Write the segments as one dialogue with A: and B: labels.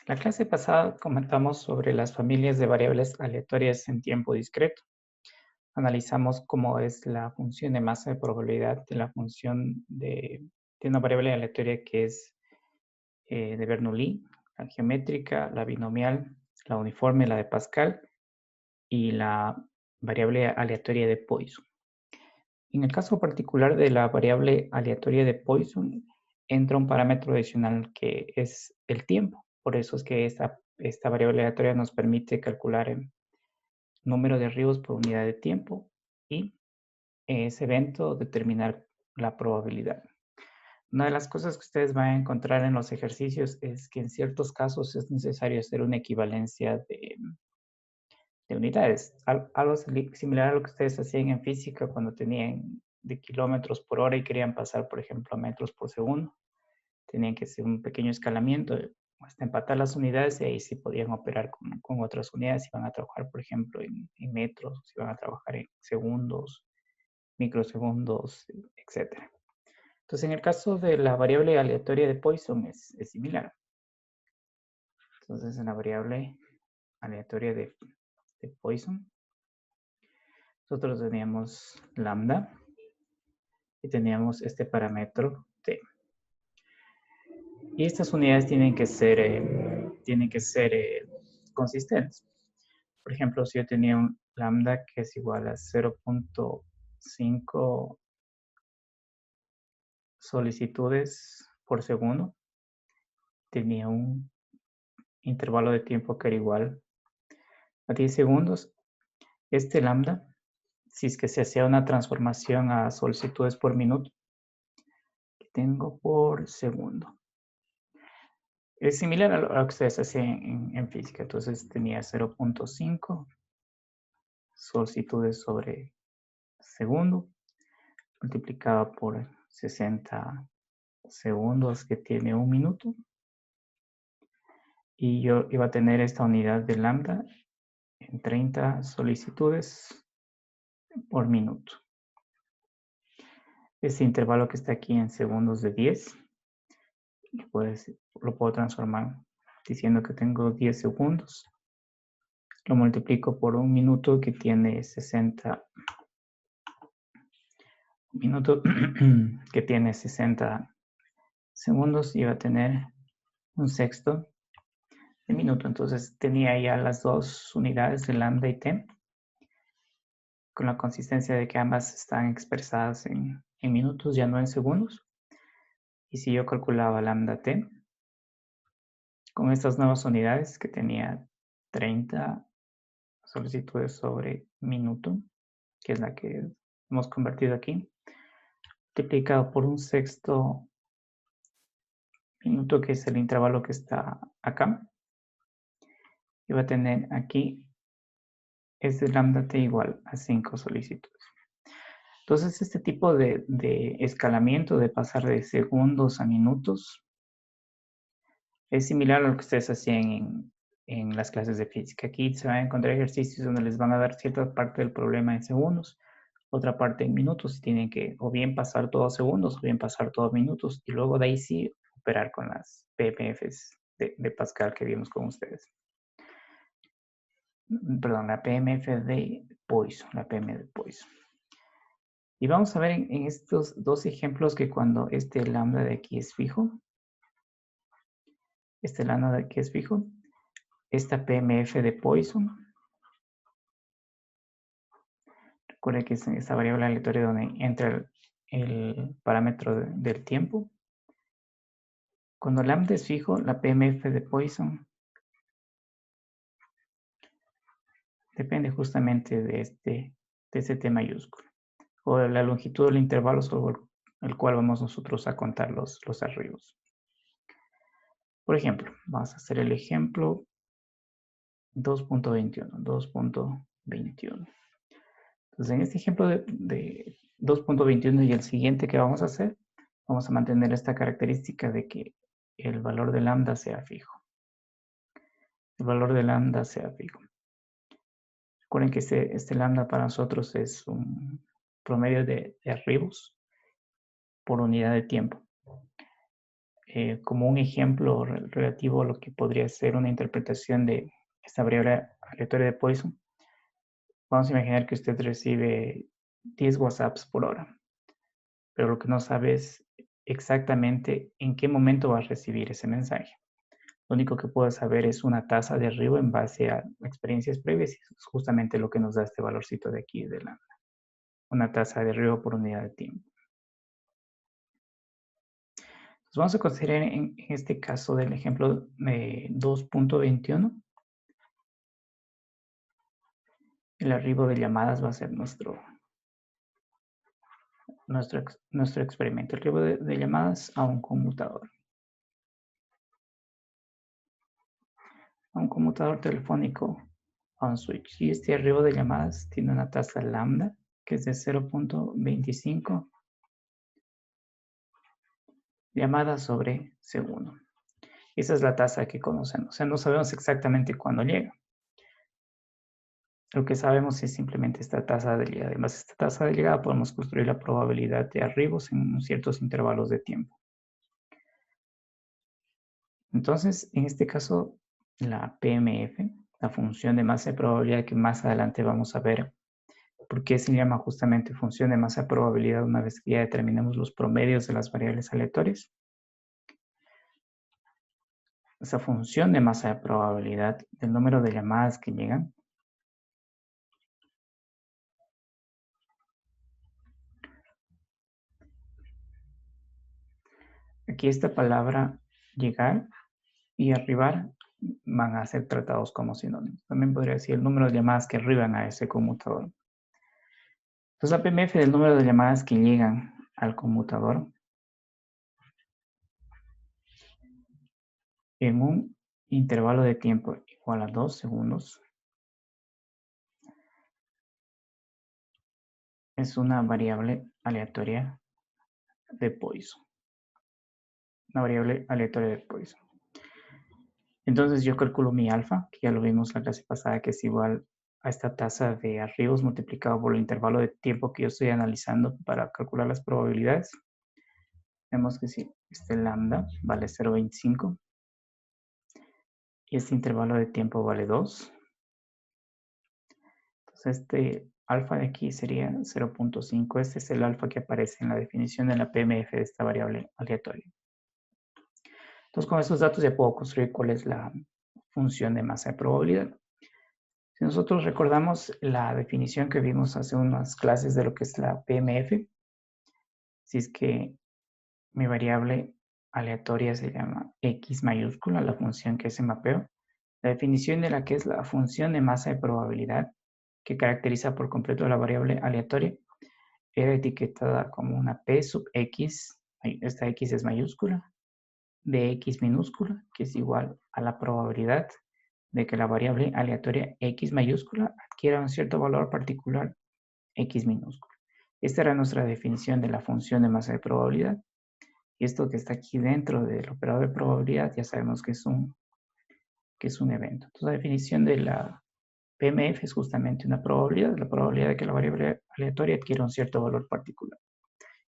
A: La clase pasada comentamos sobre las familias de variables aleatorias en tiempo discreto. Analizamos cómo es la función de masa de probabilidad de la función de una variable aleatoria que es de Bernoulli, la geométrica, la binomial, la uniforme, la de Pascal y la variable aleatoria de Poisson. En el caso particular de la variable aleatoria de Poisson, entra un parámetro adicional que es el tiempo. Por eso es que esta variable aleatoria nos permite calcular el número de arribos por unidad de tiempo y ese evento determinar la probabilidad. Una de las cosas que ustedes van a encontrar en los ejercicios es que en ciertos casos es necesario hacer una equivalencia de unidades. Algo similar a lo que ustedes hacían en física cuando tenían de kilómetros por hora y querían pasar, por ejemplo, a metros por segundo. Tenían que hacer un pequeño escalamiento hasta empatar las unidades y ahí sí podían operar con otras unidades. Si van a trabajar, por ejemplo, en metros, si van a trabajar en segundos, microsegundos, etcétera. Entonces, en el caso de la variable aleatoria de Poisson es similar. Entonces, en la variable aleatoria de Poisson, nosotros teníamos lambda y teníamos este parámetro t. Y estas unidades tienen que ser consistentes. Por ejemplo, si yo tenía un lambda que es igual a 0.5 solicitudes por segundo, tenía un intervalo de tiempo que era igual a 10 segundos. Este lambda, si es que se hacía una transformación a solicitudes por minuto, que tengo por segundo. Es similar a lo que ustedes hacían en física. Entonces tenía 0.5 solicitudes sobre segundo, multiplicado por 60 segundos que tiene un minuto. Y yo iba a tener esta unidad de lambda en 30 solicitudes por minuto. Este intervalo que está aquí en segundos de 10, lo puedo transformar diciendo que tengo 10 segundos. Lo multiplico por un minuto que tiene 60 minutos que tiene 60 segundos y va a tener un sexto de minuto. Entonces tenía ya las dos unidades de lambda y t con la consistencia de que ambas están expresadas en minutos, ya no en segundos. Y si yo calculaba lambda t con estas nuevas unidades que tenía 30 solicitudes sobre minuto, que es la que hemos convertido aquí, multiplicado por un sexto minuto, que es el intervalo que está acá, y va a tener aquí este lambda t igual a 5 solicitudes. Entonces, este tipo de escalamiento, de pasar de segundos a minutos, es similar a lo que ustedes hacían en las clases de física. Aquí se van a encontrar ejercicios donde les van a dar cierta parte del problema en segundos, otra parte en minutos, y tienen que o bien pasar todos segundos o bien pasar todos minutos, y luego de ahí sí operar con las PMFs de Pascal que vimos con ustedes. Perdón, la PMF de Poisson, la PM de Poisson. Y vamos a ver en estos dos ejemplos que cuando este lambda de aquí es fijo, este lambda de aquí es fijo, esta PMF de Poisson, recuerden que es esta variable aleatoria donde entra el parámetro del tiempo. Cuando lambda es fijo, la PMF de Poisson depende justamente de este T mayúsculo, o de la longitud del intervalo sobre el cual vamos nosotros a contar los arribos. Por ejemplo, vamos a hacer el ejemplo 2.21. Entonces, en este ejemplo de 2.21 y el siguiente que vamos a hacer, vamos a mantener esta característica de que el valor de lambda sea fijo. El valor de lambda sea fijo. Recuerden que este lambda para nosotros es un promedio de arribos por unidad de tiempo. como un ejemplo relativo a lo que podría ser una interpretación de esta variable aleatoria de Poisson, vamos a imaginar que usted recibe 10 WhatsApps por hora, pero lo que no sabe es exactamente en qué momento va a recibir ese mensaje. Lo único que puedo saber es una tasa de arribo en base a experiencias previas, y es justamente lo que nos da este valorcito de aquí, de una tasa de arribo por unidad de tiempo. Entonces vamos a considerar en este caso del ejemplo 2.21. El arribo de llamadas va a ser nuestro experimento. El arribo de llamadas a un conmutador. A un conmutador telefónico, a un switch. Y este arribo de llamadas tiene una tasa lambda, que es de 0.25 llamadas sobre segundo. Esa es la tasa que conocemos. O sea, no sabemos exactamente cuándo llega. Lo que sabemos es simplemente esta tasa de llegada. Además, esta tasa de llegada podemos construir la probabilidad de arribos en ciertos intervalos de tiempo. Entonces, en este caso, la PMF, la función de masa de probabilidad que más adelante vamos a ver por qué se llama justamente función de masa de probabilidad una vez que ya determinemos los promedios de las variables aleatorias. Esa función de masa de probabilidad del número de llamadas que llegan aquí esta palabra llegar y arribar van a ser tratados como sinónimos. También podría decir el número de llamadas que arriban a ese conmutador. Entonces la PMF del número de llamadas que llegan al conmutador en un intervalo de tiempo igual a 2 segundos es una variable aleatoria de Poisson. Una variable aleatoria de Poisson. Entonces yo calculo mi alfa, que ya lo vimos la clase pasada, que es igual a esta tasa de arribos multiplicado por el intervalo de tiempo que yo estoy analizando para calcular las probabilidades. Vemos que si este lambda vale 0.25 y este intervalo de tiempo vale 2. Entonces este alfa de aquí sería 0.5. Este es el alfa que aparece en la definición de la PMF de esta variable aleatoria. Entonces con estos datos ya puedo construir cuál es la función de masa de probabilidad. Si nosotros recordamos la definición que vimos hace unas clases de lo que es la PMF, si es que mi variable aleatoria se llama X mayúscula, la función que es el mapeo, la definición de la que es la función de masa de probabilidad, que caracteriza por completo la variable aleatoria, era etiquetada como una P sub X, esta X es mayúscula, de X minúscula, que es igual a la probabilidad de que la variable aleatoria X mayúscula adquiera un cierto valor particular X minúscula. Esta era nuestra definición de la función de masa de probabilidad. Y esto que está aquí dentro del operador de probabilidad ya sabemos que es un evento. Entonces la definición de la PMF es justamente una probabilidad, la probabilidad de que la variable aleatoria adquiera un cierto valor particular.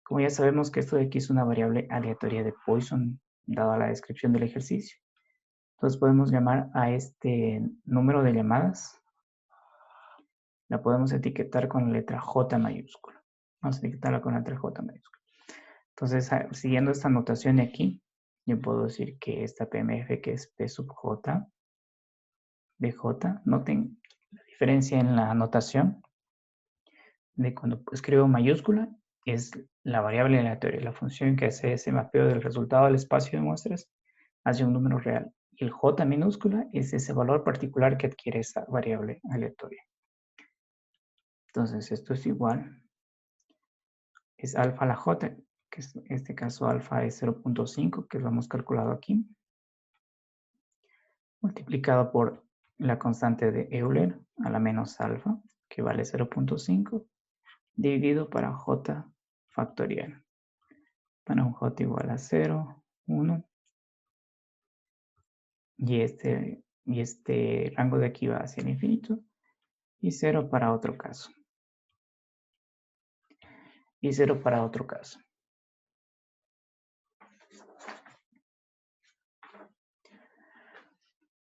A: Como ya sabemos que esto de aquí es una variable aleatoria de Poisson, dada la descripción del ejercicio. Entonces podemos llamar a este número de llamadas, la podemos etiquetar con la letra J mayúscula. Vamos a etiquetarla con la letra J mayúscula. Entonces, siguiendo esta notación de aquí, yo puedo decir que esta PMF, que es P sub J, de J, noten la diferencia en la notación de cuando escribo mayúscula, es la variable aleatoria, la función que hace ese mapeo del resultado al espacio de muestras hacia un número real. Y el J minúscula es ese valor particular que adquiere esa variable aleatoria. Entonces, esto es igual, es alfa a la J, que en este caso alfa es 0.5, que lo hemos calculado aquí, multiplicado por la constante de Euler a la menos alfa, que vale 0.5, dividido para J factorial. Para un J igual a 0, 1, y este rango de aquí va hacia el infinito, y 0 para otro caso. Y 0 para otro caso.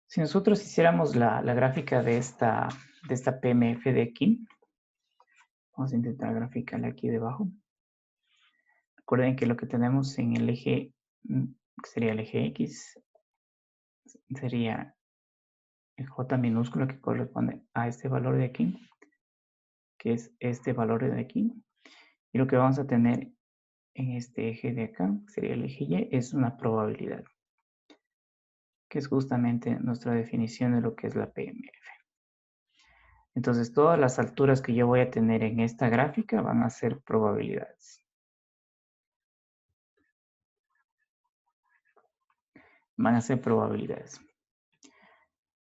A: Si nosotros hiciéramos la gráfica de esta PMF de aquí, vamos a intentar graficarla aquí debajo. Recuerden que lo que tenemos en el eje, que sería el eje X, sería el J minúsculo que corresponde a este valor de aquí, que es este valor de aquí. Y lo que vamos a tener en este eje de acá, que sería el eje Y, es una probabilidad, que es justamente nuestra definición de lo que es la PMF. Entonces, todas las alturas que yo voy a tener en esta gráfica van a ser probabilidades. Van a ser probabilidades.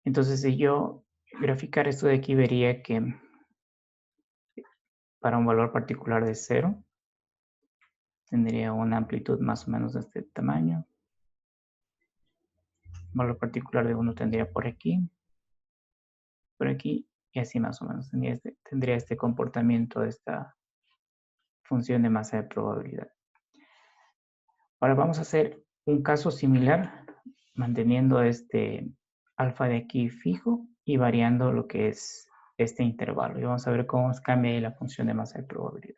A: Entonces, si yo graficar esto de aquí, vería que para un valor particular de 0, tendría una amplitud más o menos de este tamaño. Un valor particular de 1 tendría por aquí, y así más o menos tendría este comportamiento de esta función de masa de probabilidad. Ahora vamos a hacer un caso similar, manteniendo este alfa de aquí fijo y variando lo que es este intervalo. Y vamos a ver cómo cambia la función de masa de probabilidad.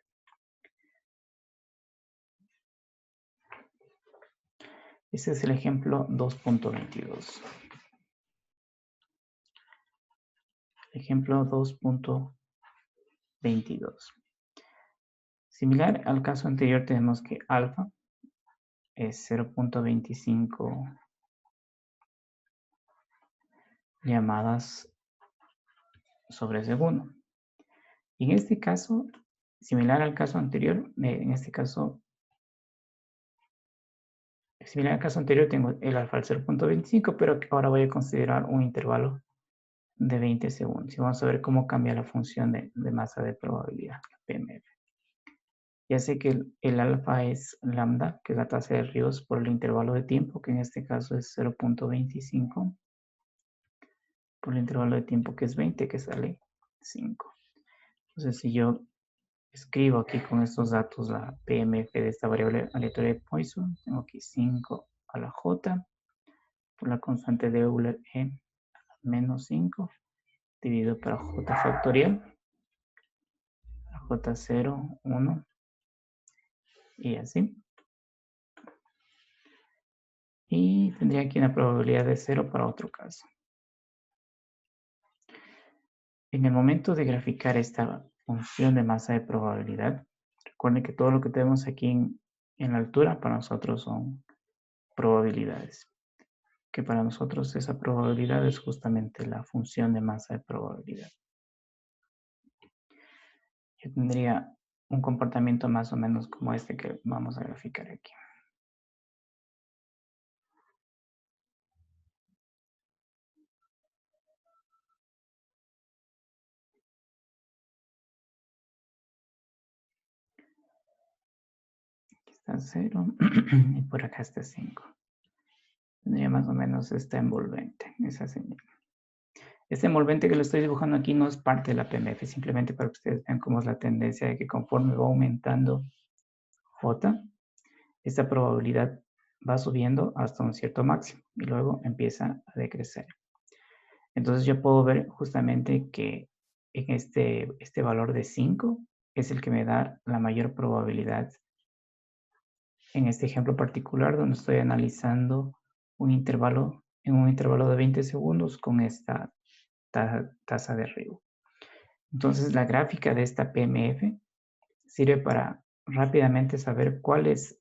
A: Este es el ejemplo 2.22. Ejemplo 2.22. Similar al caso anterior, tenemos que alfa es 0.25 llamadas sobre segundo. Y en este caso, similar al caso anterior, similar al caso anterior, tengo el alfa al 0.25, pero ahora voy a considerar un intervalo de 20 segundos. Y vamos a ver cómo cambia la función de masa de probabilidad, PMF. Ya sé que el alfa es lambda, que es la tasa de Rios por el intervalo de tiempo, que en este caso es 0.25, por el intervalo de tiempo que es 20, que sale 5. Entonces, si yo escribo aquí con estos datos la PMF de esta variable aleatoria de Poisson, tengo aquí 5 a la J por la constante de Euler E menos 5 dividido para J factorial, J0, 1 y así. Y tendría aquí una probabilidad de 0 para otro caso. En el momento de graficar esta función de masa de probabilidad, recuerden que todo lo que tenemos aquí en la altura para nosotros son probabilidades. Que para nosotros esa probabilidad es justamente la función de masa de probabilidad. Yo tendría un comportamiento más o menos como este que vamos a graficar aquí. Aquí está 0 y por acá está 5. Tendría más o menos esta envolvente, esa señal. Este envolvente que lo estoy dibujando aquí no es parte de la PMF, simplemente para que ustedes vean cómo es la tendencia de que conforme va aumentando J, esta probabilidad va subiendo hasta un cierto máximo y luego empieza a decrecer. Entonces yo puedo ver justamente que en este valor de 5 es el que me da la mayor probabilidad en este ejemplo particular donde estoy analizando un intervalo de 20 segundos con esta tasa de Ryu. Entonces la gráfica de esta PMF sirve para rápidamente saber cuál es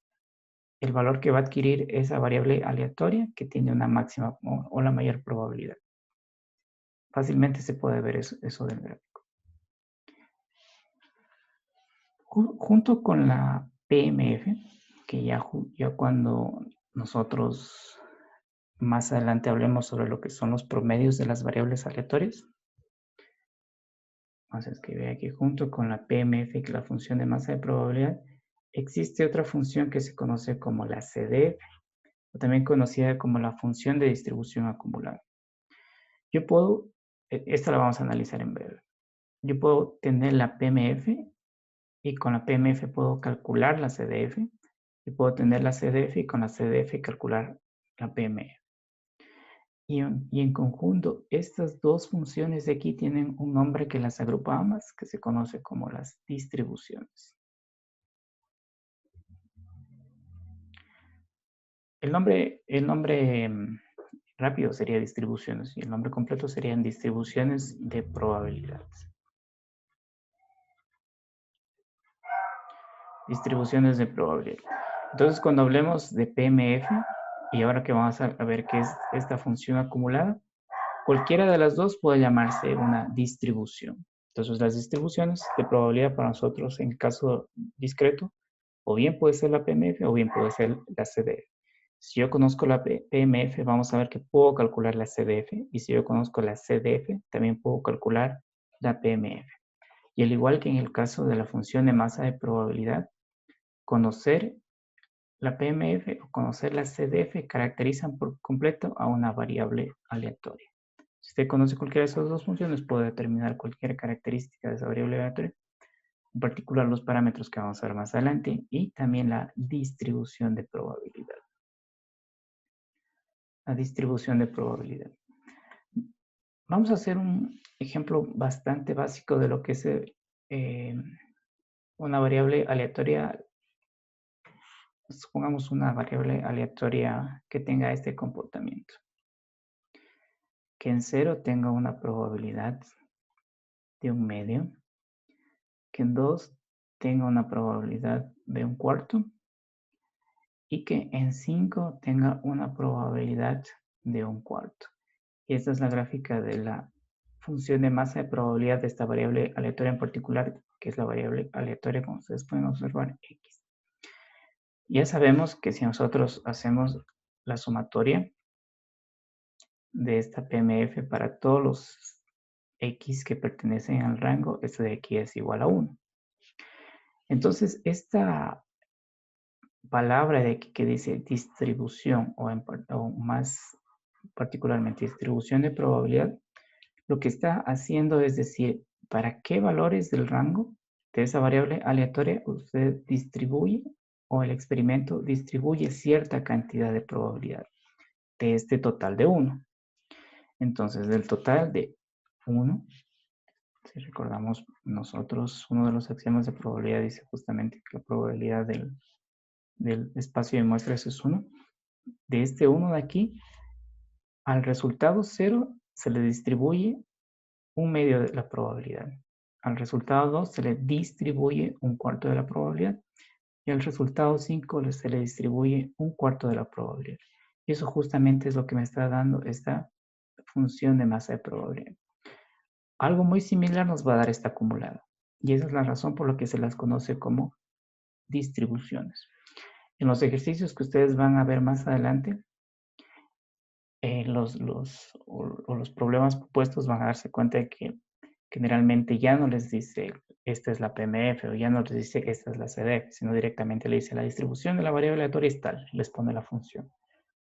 A: el valor que va a adquirir esa variable aleatoria que tiene una máxima o la mayor probabilidad. Fácilmente se puede ver eso del gráfico. Junto con la PMF, que ya cuando nosotros más adelante hablemos sobre lo que son los promedios de las variables aleatorias, vamos a escribir aquí junto con la PMF, que es la función de masa de probabilidad, existe otra función que se conoce como la CDF, o también conocida como la función de distribución acumulada. Yo puedo, esta la vamos a analizar en breve. Yo puedo tener la PMF y con la PMF puedo calcular la CDF y puedo tener la CDF y con la CDF calcular la PMF. Y en conjunto, estas dos funciones de aquí tienen un nombre que las agrupa ambas, que se conoce como las distribuciones. El nombre rápido sería distribuciones y el nombre completo serían distribuciones de probabilidades. Distribuciones de probabilidad. Entonces, cuando hablemos de PMF, y ahora que vamos a ver qué es esta función acumulada, cualquiera de las dos puede llamarse una distribución. Entonces, las distribuciones de probabilidad para nosotros, en caso discreto, o bien puede ser la PMF o bien puede ser la CDF. Si yo conozco la PMF, vamos a ver que puedo calcular la CDF, y si yo conozco la CDF, también puedo calcular la PMF. Y al igual que en el caso de la función de masa de probabilidad, conocer la PMF o conocer la CDF caracterizan por completo a una variable aleatoria. Si usted conoce cualquiera de esas dos funciones, puede determinar cualquier característica de esa variable aleatoria, en particular los parámetros que vamos a ver más adelante, y también la distribución de probabilidad. La distribución de probabilidad. Vamos a hacer un ejemplo bastante básico de lo que es una variable aleatoria. Supongamos una variable aleatoria que tenga este comportamiento. Que en 0 tenga una probabilidad de 1/2, que en 2 tenga una probabilidad de 1/4 y que en 5 tenga una probabilidad de 1/4. Y esta es la gráfica de la función de masa de probabilidad de esta variable aleatoria en particular, que es la variable aleatoria, como ustedes pueden observar, x. Ya sabemos que si nosotros hacemos la sumatoria de esta PMF para todos los x que pertenecen al rango, esto de aquí es igual a 1. Entonces, esta palabra de aquí que dice distribución o más particularmente distribución de probabilidad, lo que está haciendo es decir, para qué valores del rango de esa variable aleatoria usted distribuye o el experimento distribuye cierta cantidad de probabilidad de este total de 1. Entonces, del total de 1, si recordamos nosotros, uno de los axiomas de probabilidad dice justamente que la probabilidad del espacio de muestras es 1. De este 1 de aquí, al resultado 0 se le distribuye 1/2 de la probabilidad. Al resultado 2 se le distribuye 1/4 de la probabilidad. Y al resultado 5 se le distribuye 1/4 de la probabilidad. Y eso justamente es lo que me está dando esta función de masa de probabilidad. Algo muy similar nos va a dar esta acumulada. Y esa es la razón por la que se las conoce como distribuciones. En los ejercicios que ustedes van a ver más adelante, los problemas propuestos van a darse cuenta de que generalmente ya no les dice esta es la PMF o ya no les dice esta es la CDF, sino directamente le dice la distribución de la variable aleatoria es tal, les pone la función.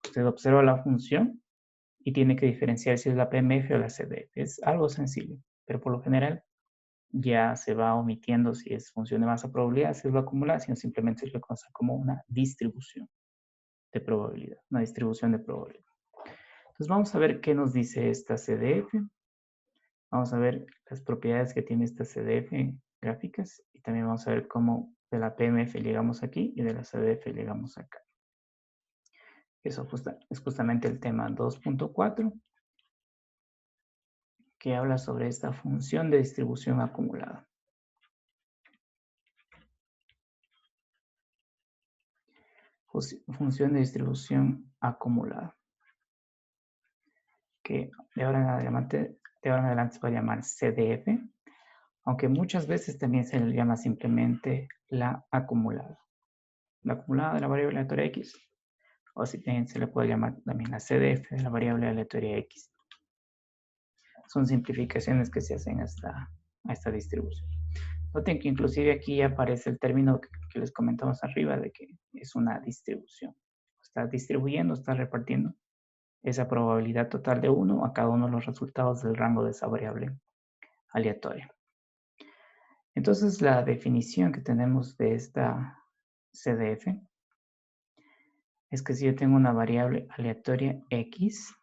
A: Usted observa la función y tiene que diferenciar si es la PMF o la CDF. Es algo sencillo, pero por lo general ya se va omitiendo si es función de masa probabilidad, si es la acumulación, simplemente se le conoce como una distribución de probabilidad, una distribución de probabilidad. Entonces vamos a ver qué nos dice esta CDF. Vamos a ver las propiedades que tiene esta CDF gráficas y también vamos a ver cómo de la PMF llegamos aquí y de la CDF llegamos acá. Eso es justamente el tema 2.4 que habla sobre esta función de distribución acumulada. Función de distribución acumulada. Que de ahora en adelante se va a llamar CDF, aunque muchas veces también se le llama simplemente la acumulada. La acumulada de la variable aleatoria X, o si bien se le puede llamar también la CDF de la variable aleatoria X. Son simplificaciones que se hacen a esta distribución. Noten que inclusive aquí aparece el término que les comentamos arriba de que es una distribución. Está distribuyendo, está repartiendo esa probabilidad total de 1 a cada uno de los resultados del rango de esa variable aleatoria. Entonces, la definición que tenemos de esta CDF es que si yo tengo una variable aleatoria X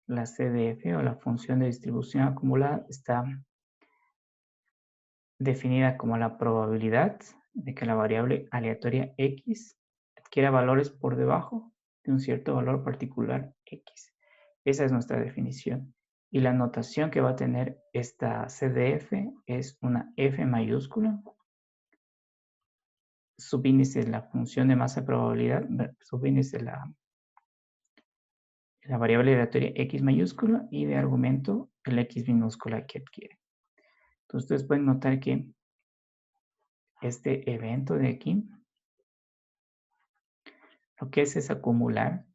A: La CDF o la función de distribución acumulada está definida como la probabilidad de que la variable aleatoria X adquiera valores por debajo de un cierto valor particular X. Esa es nuestra definición. Y la notación que va a tener esta CDF es una F mayúscula, subíndice de la función de masa de probabilidad, subíndice de la variable aleatoria X mayúscula y de argumento el X minúscula que adquiere. Entonces ustedes pueden notar que este evento de aquí, lo que es acumular,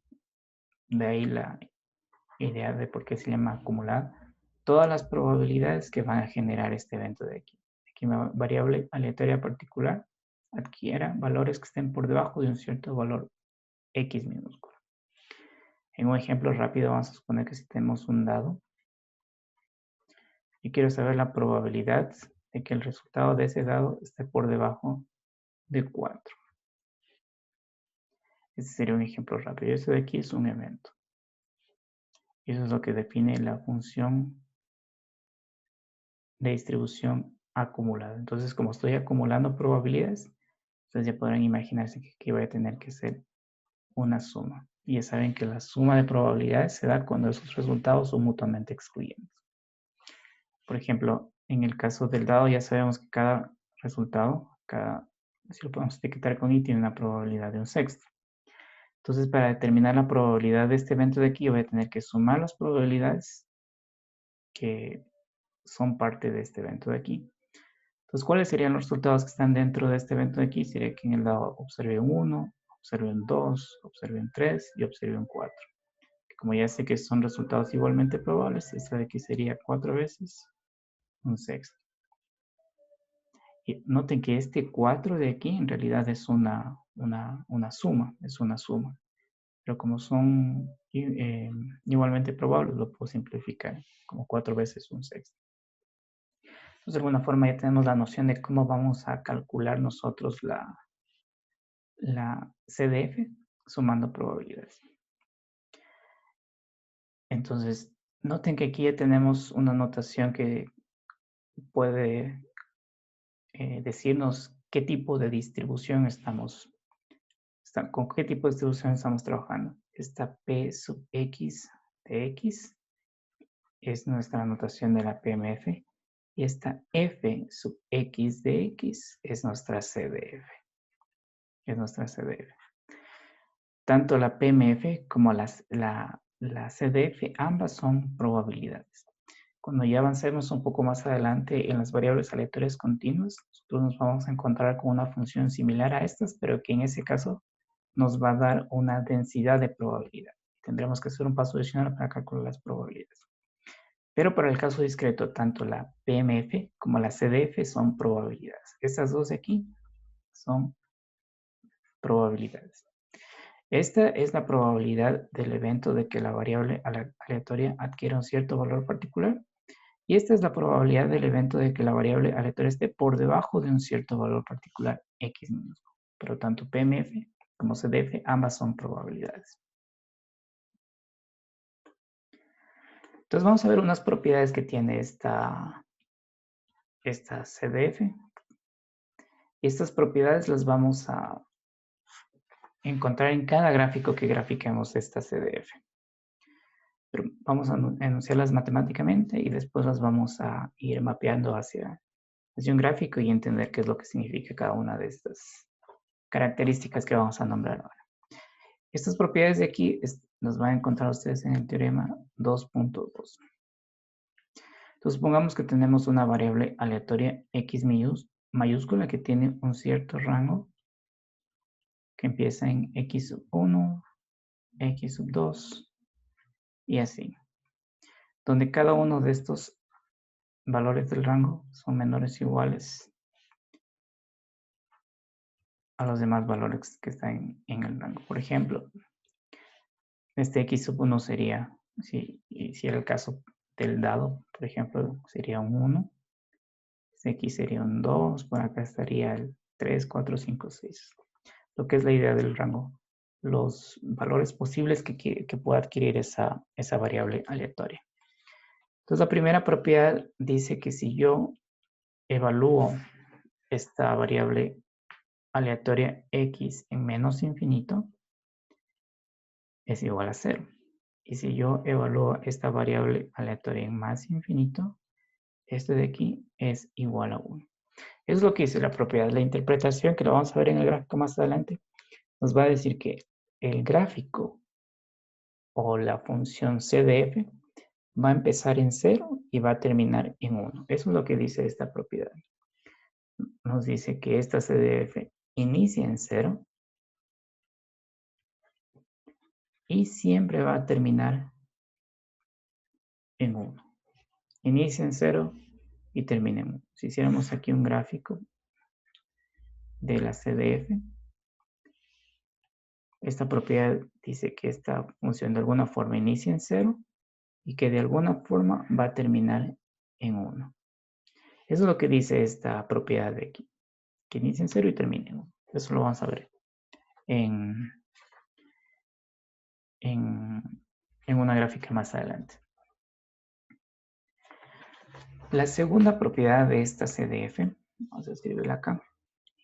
A: de ahí la idea de por qué se llama acumular, todas las probabilidades que van a generar este evento de aquí. Aquí una variable aleatoria particular adquiera valores que estén por debajo de un cierto valor X minúsculo. En un ejemplo rápido vamos a suponer que si tenemos un dado y quiero saber la probabilidad de que el resultado de ese dado esté por debajo de 4. Ese sería un ejemplo rápido. Eso de aquí es un evento. Y eso es lo que define la función de distribución acumulada. Entonces, como estoy acumulando probabilidades, ustedes ya podrán imaginarse que aquí voy a tener que hacer una suma. Y ya saben que la suma de probabilidades se da cuando esos resultados son mutuamente excluyentes. Por ejemplo, en el caso del dado ya sabemos que cada resultado, si lo podemos etiquetar con i, tiene una probabilidad de un sexto. Entonces, para determinar la probabilidad de este evento de aquí, yo voy a tener que sumar las probabilidades que son parte de este evento de aquí. Entonces, ¿cuáles serían los resultados que están dentro de este evento de aquí? Sería que en el dado observe un 1, observe un 2, observe un 3 y observe un 4. Como ya sé que son resultados igualmente probables, esta de aquí sería 4 veces un sexto. Y noten que este 4 de aquí en realidad es una suma, es una suma. Pero como son igualmente probables, lo puedo simplificar como 4 veces un sexto. Entonces, de alguna forma ya tenemos la noción de cómo vamos a calcular nosotros la CDF sumando probabilidades. Entonces, noten que aquí ya tenemos una notación que puede decirnos qué tipo de distribución con qué tipo de distribución estamos trabajando. Esta P sub X de X es nuestra notación de la PMF y esta F sub X de X es nuestra CDF. Es nuestra CDF. Tanto la PMF como la CDF, ambas son probabilidades. Cuando ya avancemos un poco más adelante en las variables aleatorias continuas, nosotros nos vamos a encontrar con una función similar a estas, pero que en ese caso nos va a dar una densidad de probabilidad. Tendremos que hacer un paso adicional para calcular las probabilidades. Pero para el caso discreto, tanto la PMF como la CDF son probabilidades. Estas dos de aquí son probabilidades. Esta es la probabilidad del evento de que la variable aleatoria adquiera un cierto valor particular. Y esta es la probabilidad del evento de que la variable aleatoria esté por debajo de un cierto valor particular X minúsculo. Pero tanto PMF como CDF, ambas son probabilidades. Entonces vamos a ver unas propiedades que tiene esta CDF. Y estas propiedades las vamos a encontrar en cada gráfico que grafiquemos esta CDF. Pero vamos a enunciarlas matemáticamente y después las vamos a ir mapeando hacia un gráfico y entender qué es lo que significa cada una de estas características que vamos a nombrar ahora. Estas propiedades de aquí las van a encontrar ustedes en el teorema 2.2. Entonces, supongamos que tenemos una variable aleatoria X mayúscula que tiene un cierto rango que empieza en X sub 1, X sub 2 y así, donde cada uno de estos valores del rango son menores o iguales a los demás valores que están en el rango. Por ejemplo, este X sub 1 sería, si era el caso del dado, por ejemplo, sería un 1. Este X sería un 2, por acá estaría el 3, 4, 5, 6. Lo que es la idea del rango. los valores posibles que pueda adquirir esa variable aleatoria. Entonces, la primera propiedad dice que si yo evalúo esta variable aleatoria x en menos infinito, es igual a 0. Y si yo evalúo esta variable aleatoria en más infinito, esto de aquí es igual a 1. Es lo que dice la propiedad. La interpretación, que lo vamos a ver en el gráfico más adelante, nos va a decir que el gráfico o la función c de f va a empezar en 0 y va a terminar en 1. Eso es lo que dice esta propiedad. Nos dice que esta c de f inicia en 0 y siempre va a terminar en 1. Inicia en 0 y termina en 1. Si hiciéramos aquí un gráfico de la CDF, esta propiedad dice que esta función de alguna forma inicia en 0 y que de alguna forma va a terminar en 1. Eso es lo que dice esta propiedad de aquí, que inicia en 0 y termina en 1. Eso lo vamos a ver en una gráfica más adelante. La segunda propiedad de esta CDF, vamos a escribirla acá,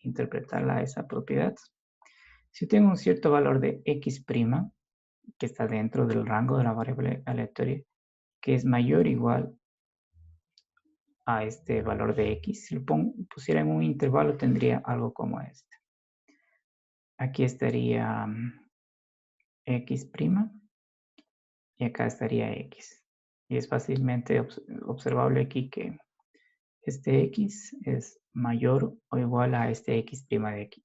A: interpretarla a esa propiedad. Si tengo un cierto valor de x', que está dentro del rango de la variable aleatoria, que es mayor o igual a este valor de x, si lo pusiera en un intervalo tendría algo como este. Aquí estaría x' y acá estaría x. Y es fácilmente observable aquí que este x es mayor o igual a este x' de aquí.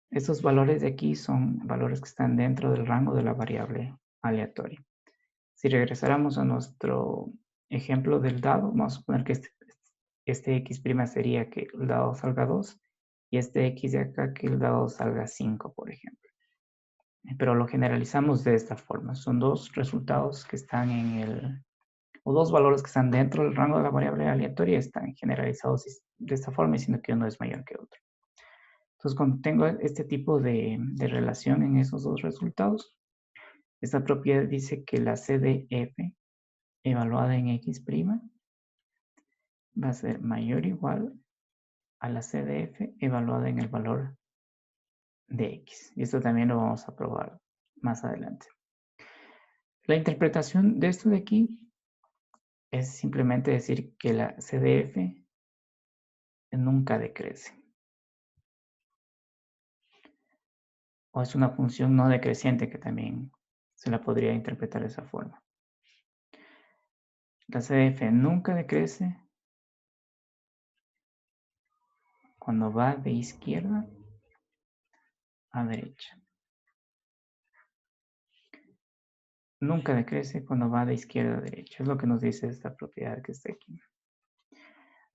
A: Estos valores de aquí son valores que están dentro del rango de la variable aleatoria. Si regresáramos a nuestro ejemplo del dado, vamos a suponer que este x' sería que el dado salga 2 y este x de acá que el dado salga 5, por ejemplo. Pero lo generalizamos de esta forma. Son dos resultados que están o dos valores que están dentro del rango de la variable aleatoria, están generalizados de esta forma, diciendo que uno es mayor que otro. Entonces, cuando tengo este tipo de relación en esos dos resultados, esta propiedad dice que la CDF evaluada en x' va a ser mayor o igual a la CDF evaluada en el valor de x. Y esto también lo vamos a probar más adelante. La interpretación de esto de aquí es simplemente decir que la CDF nunca decrece. O es una función no decreciente, que también se la podría interpretar de esa forma. La CDF nunca decrece cuando va de izquierda a derecha. Nunca decrece cuando va de izquierda a derecha. Es lo que nos dice esta propiedad que está aquí.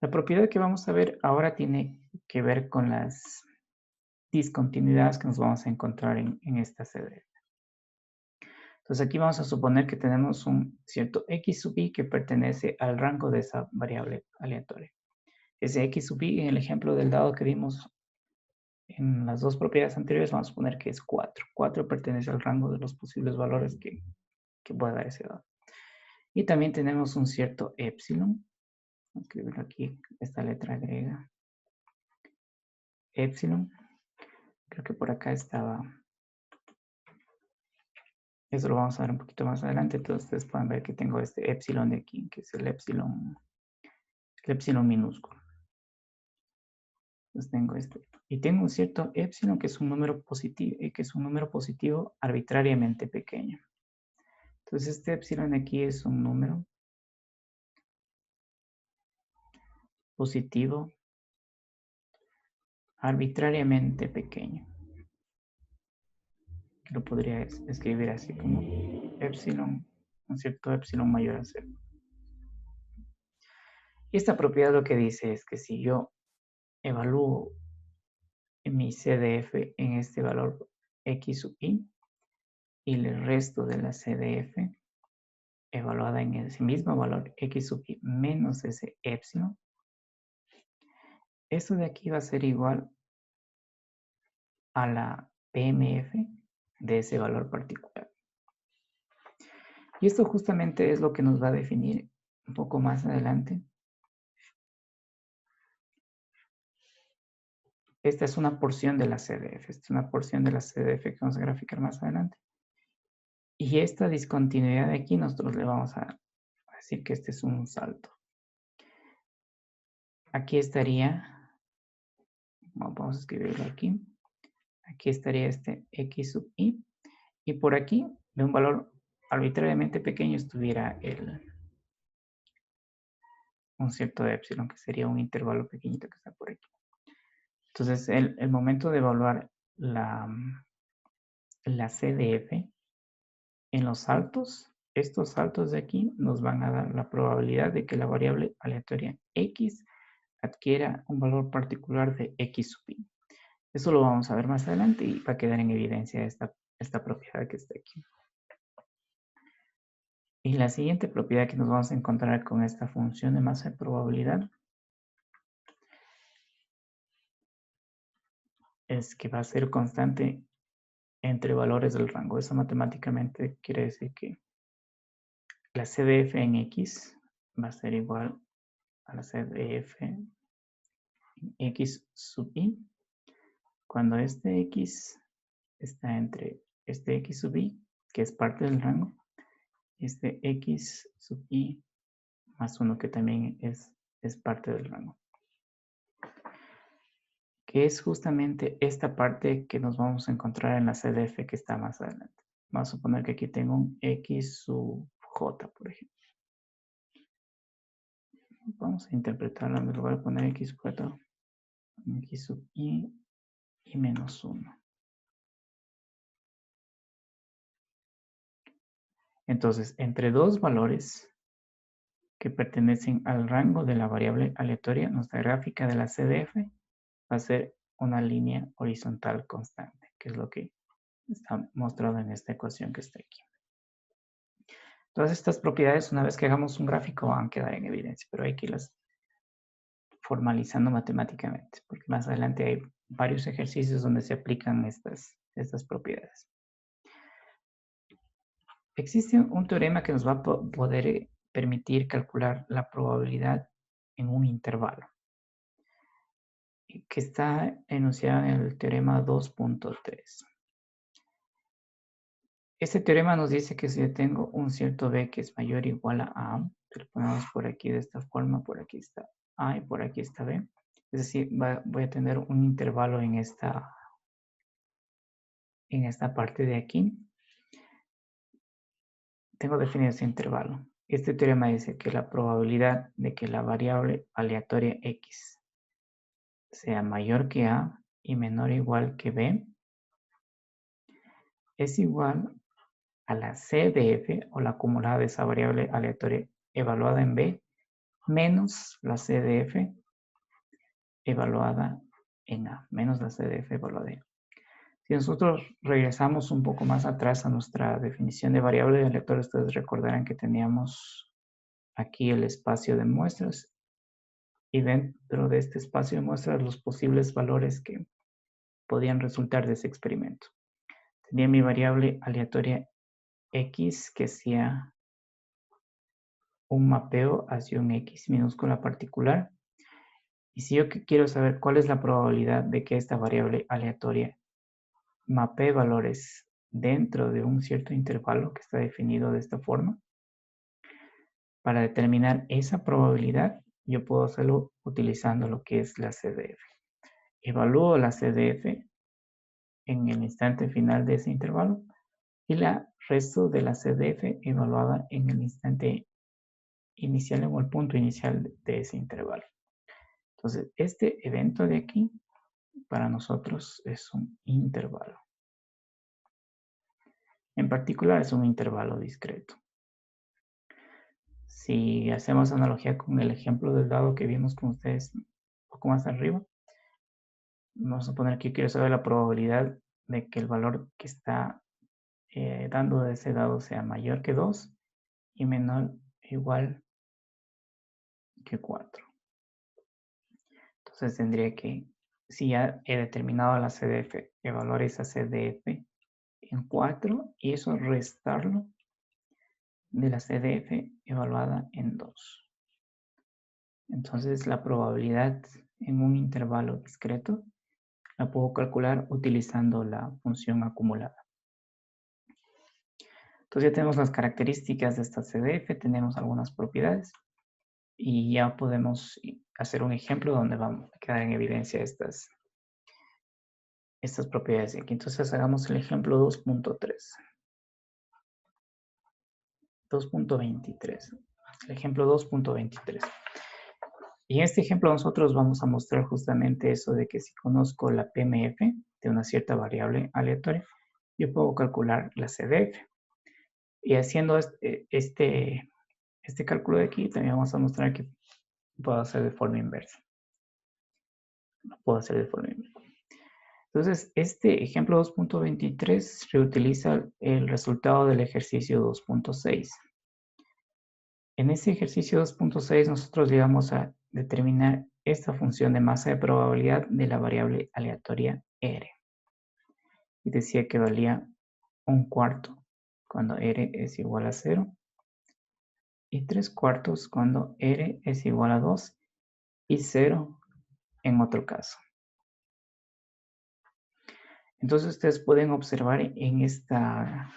A: La propiedad que vamos a ver ahora tiene que ver con las discontinuidades que nos vamos a encontrar en esta CDF. Entonces aquí vamos a suponer que tenemos un cierto x sub i que pertenece al rango de esa variable aleatoria. Ese x sub i, en el ejemplo del dado que vimos en las dos propiedades anteriores, vamos a suponer que es 4. 4 pertenece al rango de los posibles valores que pueda dar ese dado. Y también tenemos un cierto epsilon. Vamos a escribirlo aquí, esta letra griega. Epsilon. Creo que por acá estaba. Eso lo vamos a ver un poquito más adelante. Entonces ustedes pueden ver que tengo este epsilon de aquí, que es el epsilon minúsculo. Entonces tengo este. Y tengo un cierto epsilon que es un número positivo, arbitrariamente pequeño. Entonces este epsilon aquí es un número positivo arbitrariamente pequeño. Lo podría escribir así como epsilon, un cierto epsilon mayor a 0. Y esta propiedad lo que dice es que si yo evalúo mi CDF en este valor x sub i y el resto de la CDF evaluada en ese mismo valor x sub i menos ese epsilon, esto de aquí va a ser igual a la PMF de ese valor particular. Y esto justamente es lo que nos va a definir un poco más adelante. Esta es una porción de la CDF, esta es una porción de la CDF que vamos a graficar más adelante. Y esta discontinuidad de aquí nosotros le vamos a decir que este es un salto. Aquí estaría, vamos a escribirlo aquí, aquí estaría este x sub i, y por aquí, de un valor arbitrariamente pequeño, estuviera un cierto epsilon, que sería un intervalo pequeñito que está por aquí. Entonces, el momento de evaluar la CDF en los saltos, estos saltos de aquí nos van a dar la probabilidad de que la variable aleatoria x adquiera un valor particular de x sub i. Eso lo vamos a ver más adelante y va a quedar en evidencia esta propiedad que está aquí. Y la siguiente propiedad que nos vamos a encontrar con esta función de masa de probabilidad es que va a ser constante entre valores del rango. Eso matemáticamente quiere decir que la CDF en X va a ser igual a la CDF en X sub I cuando este X está entre este X sub I, que es parte del rango, y este X sub I más 1, que también es parte del rango. Que es justamente esta parte que nos vamos a encontrar en la CDF que está más adelante. Vamos a suponer que aquí tengo un X sub J, por ejemplo. Vamos a interpretarla, en lugar de poner X sub J, X sub I y menos 1. Entonces, entre dos valores que pertenecen al rango de la variable aleatoria, nuestra gráfica de la CDF va a ser una línea horizontal constante, que es lo que está mostrado en esta ecuación que está aquí. Todas estas propiedades, una vez que hagamos un gráfico, van a quedar en evidencia, pero hay que irlas formalizando matemáticamente, porque más adelante hay varios ejercicios donde se aplican estas propiedades. Existe un teorema que nos va a poder permitir calcular la probabilidad en un intervalo, que está enunciado en el teorema 2.3. Este teorema nos dice que si yo tengo un cierto b que es mayor o igual a lo ponemos por aquí de esta forma, por aquí está a y por aquí está b. Es decir, voy a tener un intervalo en esta parte de aquí. Tengo definido ese intervalo. Este teorema dice que la probabilidad de que la variable aleatoria x sea mayor que a y menor o igual que b es igual a la CDF o la acumulada de esa variable aleatoria evaluada en b menos la CDF evaluada en A, menos la CDF evaluada en A. Si nosotros regresamos un poco más atrás a nuestra definición de variable aleatoria, ustedes recordarán que teníamos aquí el espacio de muestras y dentro de este espacio de muestras los posibles valores que podían resultar de ese experimento. Tenía mi variable aleatoria X que hacía un mapeo hacia un X minúscula particular. Y si yo quiero saber cuál es la probabilidad de que esta variable aleatoria mapee valores dentro de un cierto intervalo que está definido de esta forma, para determinar esa probabilidad, yo puedo hacerlo utilizando lo que es la CDF. Evalúo la CDF en el instante final de ese intervalo y la resto de la CDF evaluada en el instante inicial o el punto inicial de ese intervalo. Entonces, este evento de aquí para nosotros es un intervalo. En particular es un intervalo discreto. Si hacemos analogía con el ejemplo del dado que vimos con ustedes un poco más arriba, vamos a suponer que yo quiero saber la probabilidad de que el valor que está dando de ese dado sea mayor que 2 y menor o igual que 4. Entonces tendría que, si ya he determinado la CDF, evaluar esa CDF en 4 y eso restarlo de la CDF evaluada en 2. Entonces la probabilidad en un intervalo discreto la puedo calcular utilizando la función acumulada. Entonces ya tenemos las características de esta CDF, tenemos algunas propiedades y ya podemos hacer un ejemplo donde vamos a quedar en evidencia estas propiedades de aquí. Entonces hagamos el ejemplo 2.3. 2.23. El ejemplo 2.23. Y en este ejemplo nosotros vamos a mostrar justamente eso de que si conozco la PMF de una cierta variable aleatoria, yo puedo calcular la CDF. Y haciendo este cálculo de aquí, también vamos a mostrar que puedo hacer de forma inversa. Lo puedo hacer de forma inversa. Entonces, este ejemplo 2.23 reutiliza el resultado del ejercicio 2.6. En ese ejercicio 2.6 nosotros llegamos a determinar esta función de masa de probabilidad de la variable aleatoria R. Y decía que valía 1/4 cuando R es igual a 0 y 3/4 cuando R es igual a 2 y 0 en otro caso. Entonces ustedes pueden observar en esta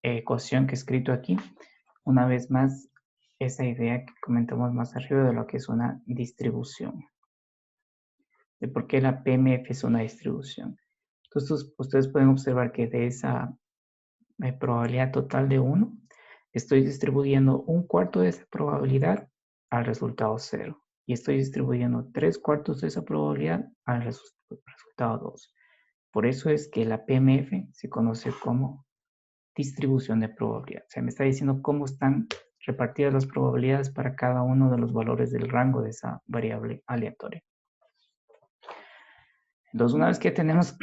A: ecuación que he escrito aquí, una vez más, esa idea que comentamos más arriba de lo que es una distribución. De por qué la PMF es una distribución. Entonces ustedes pueden observar que de esa probabilidad total de 1, estoy distribuyendo 1/4 de esa probabilidad al resultado 0. Y estoy distribuyendo 3/4 de esa probabilidad al resultado 2. Por eso es que la PMF se conoce como distribución de probabilidad. O sea, me está diciendo cómo están repartidas las probabilidades para cada uno de los valores del rango de esa variable aleatoria. Entonces, una vez que tenemos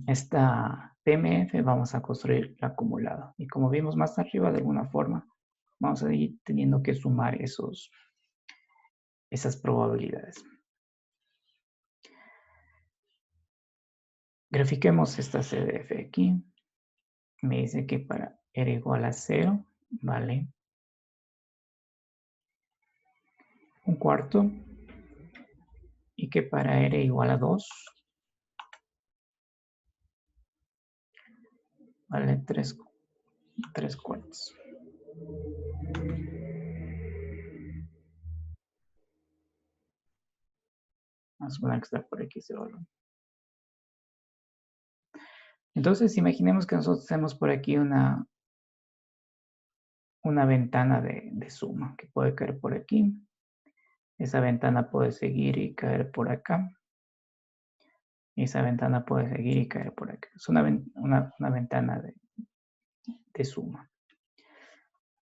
A: esta PMF, vamos a construir el acumulado. Y como vimos más arriba, de alguna forma, vamos a ir teniendo que sumar esas probabilidades. Grafiquemos esta CDF aquí. Me dice que para R igual a 0, vale 1/4. Y que para R igual a 2, vale 3/4. Vamos a suponer que está por aquí ese valor. Entonces, imaginemos que nosotros tenemos por aquí una ventana de suma que puede caer por aquí. Esa ventana puede seguir y caer por acá. Y esa ventana puede seguir y caer por acá. Es una ventana de suma.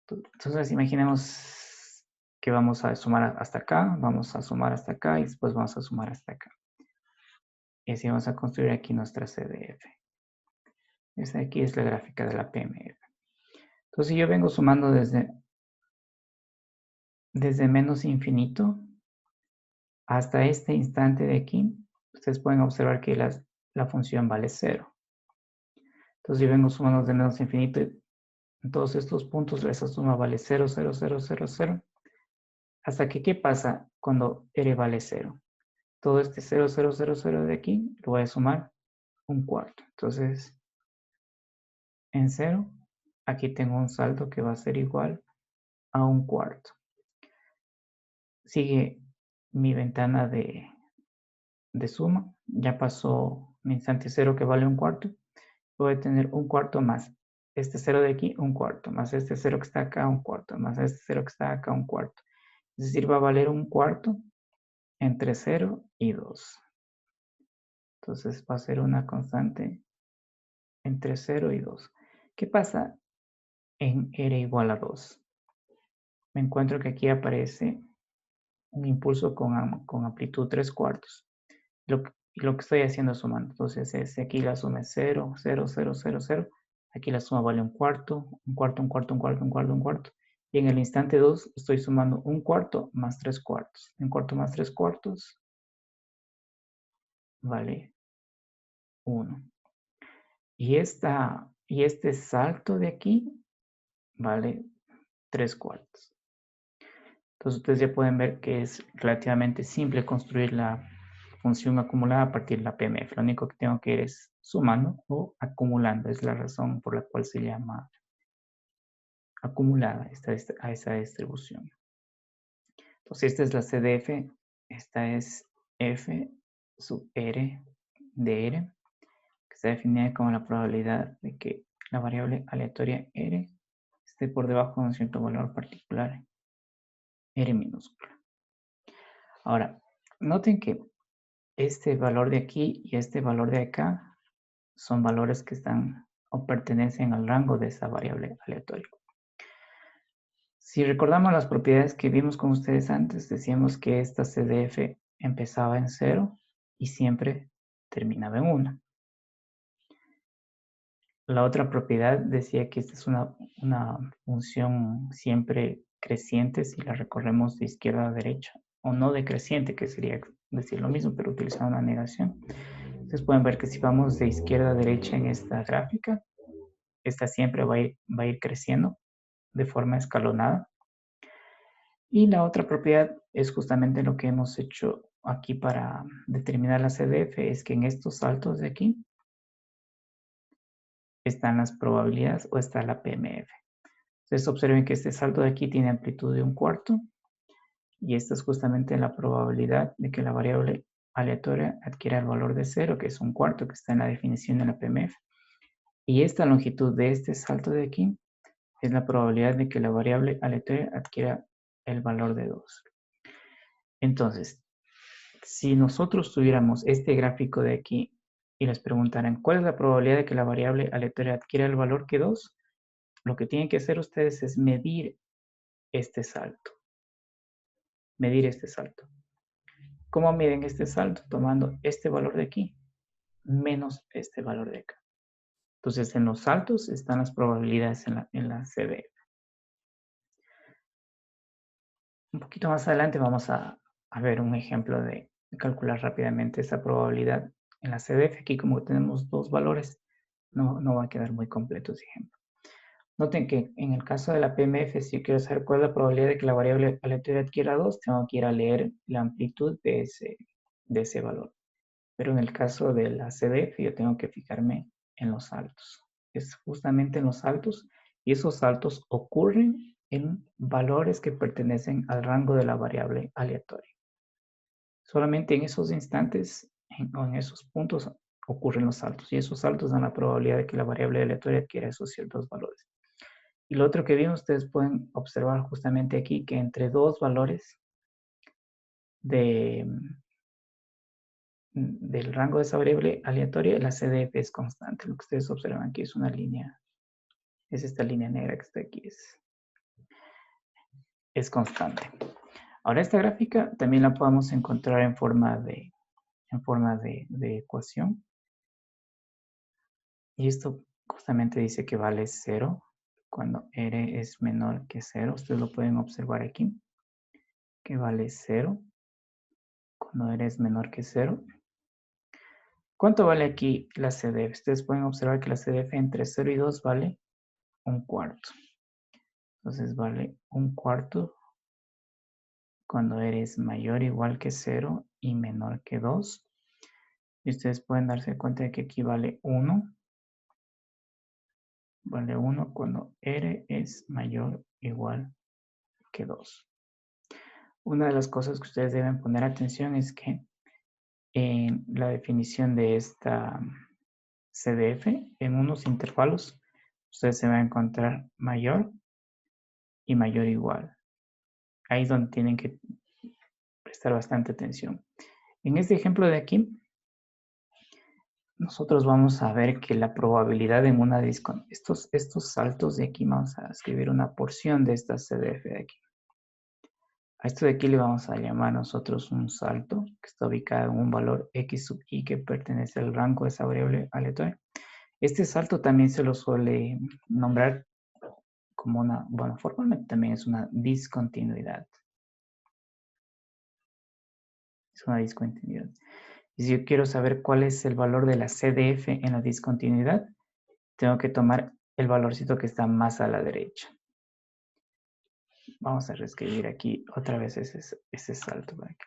A: Entonces, imaginemos que vamos a sumar hasta acá, vamos a sumar hasta acá y después vamos a sumar hasta acá. Y así vamos a construir aquí nuestra CDF. Esta aquí es la gráfica de la PMF. Entonces, yo vengo sumando desde menos infinito hasta este instante de aquí. Ustedes pueden observar que la función vale 0. Entonces, yo vengo sumando desde menos infinito. En todos estos puntos, esa suma vale 0, 0, 0, 0, 0. Hasta que, ¿qué pasa cuando R vale 0? Todo este 0, 0, 0, 0 de aquí lo voy a sumar 1/4. Entonces, en 0, aquí tengo un saldo que va a ser igual a 1/4. Sigue mi ventana de suma. Ya pasó mi instante 0 que vale 1/4. Voy a tener 1/4 más este 0 de aquí, 1/4, más este 0 que está acá, 1/4, más este 0 que está acá, 1/4. Es decir, va a valer 1/4 entre 0 y 2. Entonces va a ser una constante entre 0 y 2. ¿Qué pasa en R igual a 2? Me encuentro que aquí aparece un impulso con amplitud 3/4. Lo que estoy haciendo es sumando. Entonces, aquí la suma es 0, 0, 0, 0, 0. Aquí la suma vale 1/4, 1/4, 1/4, 1/4, 1/4, 1/4. Y en el instante 2 estoy sumando 1/4 más 3/4. 1/4 más 3/4 vale 1. Y esta Y este salto de aquí vale 3/4. Entonces ustedes ya pueden ver que es relativamente simple construir la función acumulada a partir de la PMF. Lo único que tengo que ir es sumando o acumulando. Es la razón por la cual se llama acumulada a esa distribución. Entonces esta es la CDF. Esta es F sub R de R, que está definida como la probabilidad de que la variable aleatoria R esté por debajo de un cierto valor particular, R minúscula. Ahora, noten que este valor de aquí y este valor de acá son valores que están o pertenecen al rango de esa variable aleatoria. Si recordamos las propiedades que vimos con ustedes antes, decíamos que esta CDF empezaba en 0 y siempre terminaba en 1. La otra propiedad decía que esta es una función siempre creciente si la recorremos de izquierda a derecha, o no decreciente, que sería decir lo mismo, pero utilizando una negación. Ustedes pueden ver que si vamos de izquierda a derecha en esta gráfica, esta siempre va a ir creciendo de forma escalonada. Y la otra propiedad es justamente lo que hemos hecho aquí para determinar la CDF, es que en estos saltos de aquí están las probabilidades o está la PMF. Entonces observen que este salto de aquí tiene amplitud de 1/4 y esta es justamente la probabilidad de que la variable aleatoria adquiera el valor de 0, que es 1/4, que está en la definición de la PMF. Y esta longitud de este salto de aquí es la probabilidad de que la variable aleatoria adquiera el valor de 2. Entonces, si nosotros tuviéramos este gráfico de aquí y les preguntaran cuál es la probabilidad de que la variable aleatoria adquiera el valor que 2, lo que tienen que hacer ustedes es medir este salto. Medir este salto. ¿Cómo miden este salto? Tomando este valor de aquí menos este valor de acá. Entonces, en los saltos están las probabilidades en la CDF. Un poquito más adelante vamos a ver un ejemplo de calcular rápidamente esta probabilidad en la CDF. Aquí como tenemos dos valores, no va a quedar muy completo ese ejemplo. Noten que en el caso de la PMF, si yo quiero saber cuál es la probabilidad de que la variable aleatoria adquiera 2, tengo que ir a leer la amplitud de ese valor. Pero en el caso de la CDF, yo tengo que fijarme en los saltos. Es justamente en los saltos, y esos saltos ocurren en valores que pertenecen al rango de la variable aleatoria. Solamente en esos instantes o en esos puntos ocurren los saltos, y esos saltos dan la probabilidad de que la variable aleatoria adquiera esos ciertos valores. Y lo otro que bien ustedes pueden observar justamente aquí, que entre dos valores del rango de esa variable aleatoria, la CDF es constante. Lo que ustedes observan aquí es una línea, es esta línea negra que está aquí, es constante. Ahora esta gráfica también la podemos encontrar en forma de ecuación. Y esto justamente dice que vale 0 cuando R es menor que 0. Ustedes lo pueden observar aquí, que vale 0 cuando R es menor que 0. ¿Cuánto vale aquí la CDF? Ustedes pueden observar que la CDF entre 0 y 2 vale 1/4. Entonces vale 1/4 cuando R es mayor o igual que 0 y menor que 2. Y ustedes pueden darse cuenta de que aquí vale 1. Vale 1 cuando R es mayor o igual que 2. Una de las cosas que ustedes deben poner atención es que en la definición de esta CDF, en unos intervalos, ustedes se van a encontrar mayor y mayor o igual. Ahí es donde tienen que prestar bastante atención. En este ejemplo de aquí, nosotros vamos a ver que la probabilidad en una estos saltos de aquí, vamos a escribir una porción de esta CDF de aquí. A esto de aquí le vamos a llamar nosotros un salto, que está ubicado en un valor x sub i que pertenece al rango de esa variable aleatoria. Este salto también se lo suele nombrar como bueno, formalmente también es una discontinuidad. Es una discontinuidad. Y si yo quiero saber cuál es el valor de la CDF en la discontinuidad, tengo que tomar el valorcito que está más a la derecha. Vamos a reescribir aquí otra vez ese salto para que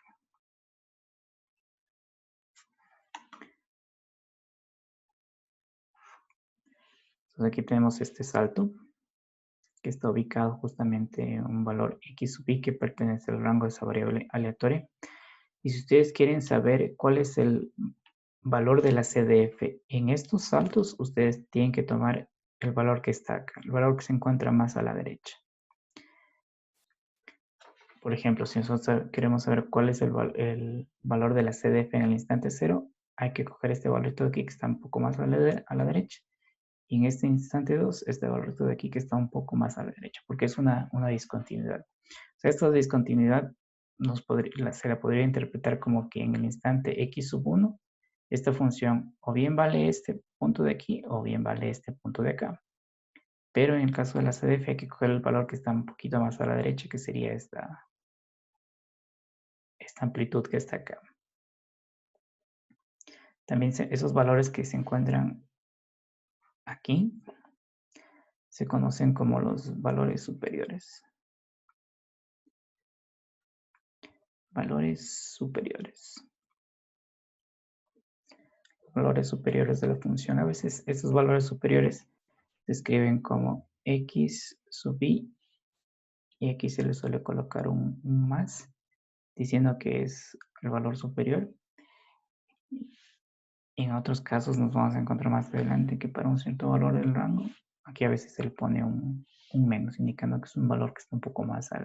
A: entonces aquí tenemos este salto que está ubicado justamente en un valor x sub i que pertenece al rango de esa variable aleatoria. Y si ustedes quieren saber cuál es el valor de la CDF en estos saltos, ustedes tienen que tomar el valor que está acá, el valor que se encuentra más a la derecha. Por ejemplo, si nosotros queremos saber cuál es el valor de la CDF en el instante 0, hay que coger este valorito de aquí que está un poco más a la derecha. Y en este instante 2, este valorito de aquí que está un poco más a la derecha, porque es una discontinuidad. O sea, esta discontinuidad se la podría interpretar como que en el instante x sub 1, esta función o bien vale este punto de aquí o bien vale este punto de acá. Pero en el caso de la CDF hay que coger el valor que está un poquito más a la derecha, que sería esta amplitud que está acá. También esos valores que se encuentran aquí se conocen como los valores superiores. Valores superiores. Valores superiores de la función. A veces esos valores superiores se escriben como x sub i y aquí se le suele colocar un más diciendo que es el valor superior. Y en otros casos nos vamos a encontrar más adelante que para un cierto valor del rango, aquí a veces se le pone un menos, indicando que es un valor que está un poco más a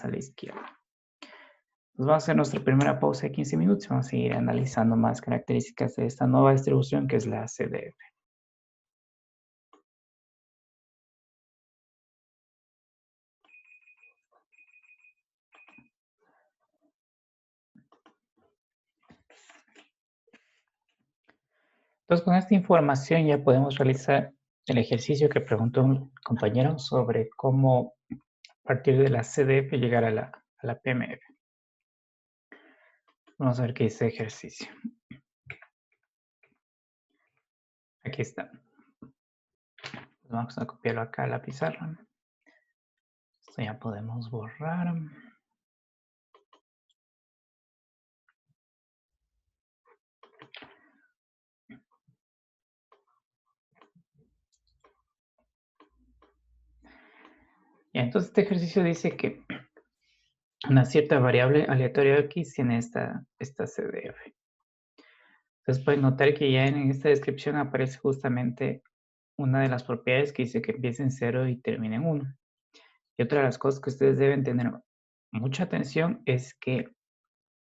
A: la izquierda. Pues vamos a hacer nuestra primera pausa de 15 minutos y vamos a seguir analizando más características de esta nueva distribución que es la CDF. Entonces, con esta información ya podemos realizar el ejercicio que preguntó un compañero sobre cómo a partir de la CDF llegar a la PMF. Vamos a ver qué dice ejercicio. Aquí está. Vamos a copiarlo acá a la pizarra. Esto ya podemos borrar. Ya, entonces este ejercicio dice que una cierta variable aleatoria x tiene esta CDF. Entonces pueden notar que ya en esta descripción aparece justamente una de las propiedades que dice que empieza en 0 y termina en 1. Y otra de las cosas que ustedes deben tener mucha atención es que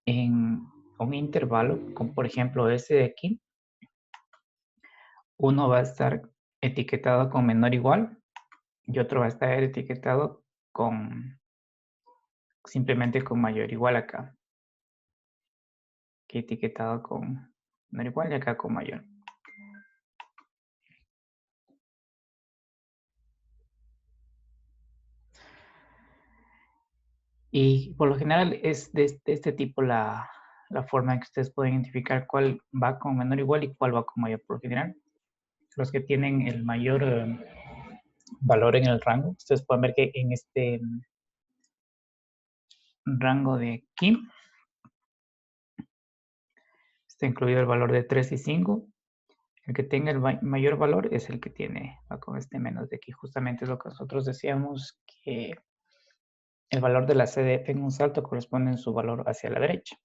A: en un intervalo, como por ejemplo este de aquí, uno va a estar etiquetado con menor o igual y otro va a estar etiquetado con simplemente con mayor o igual acá. Aquí etiquetado con menor o igual y acá con mayor. Y por lo general es de este tipo la forma en que ustedes pueden identificar cuál va con menor o igual y cuál va con mayor. Por lo general, los que tienen el mayor valor en el rango, ustedes pueden ver que en este rango de aquí está incluido el valor de 3 y 5. El que tenga el mayor valor es el que va con este menos de aquí. Justamente es lo que nosotros decíamos, que el valor de la CDF en un salto corresponde en su valor hacia la derecha.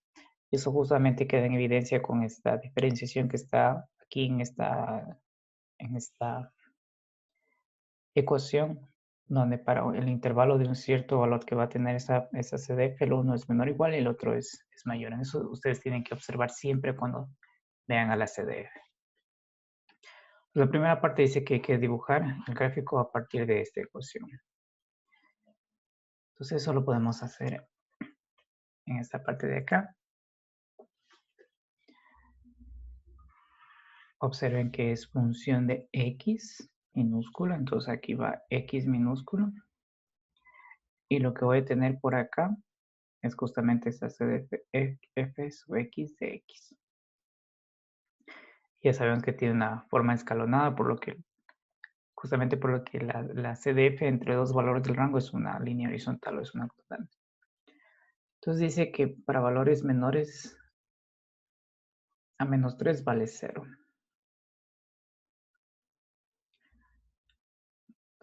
A: Y eso justamente queda en evidencia con esta diferenciación que está aquí en esta ecuación, donde para el intervalo de un cierto valor que va a tener esa CDF, el uno es menor o igual y el otro es mayor. En eso ustedes tienen que observar siempre cuando vean a la CDF. La primera parte dice que hay que dibujar el gráfico a partir de esta ecuación. Entonces eso lo podemos hacer en esta parte de acá. Observen que es función de x minúscula, entonces aquí va x minúsculo. Y lo que voy a tener por acá es justamente esta CDF f sub x de x. Ya sabemos que tiene una forma escalonada, por lo que, justamente por lo que la CDF entre dos valores del rango es una línea horizontal o es una constante. Entonces dice que para valores menores a -3 vale 0.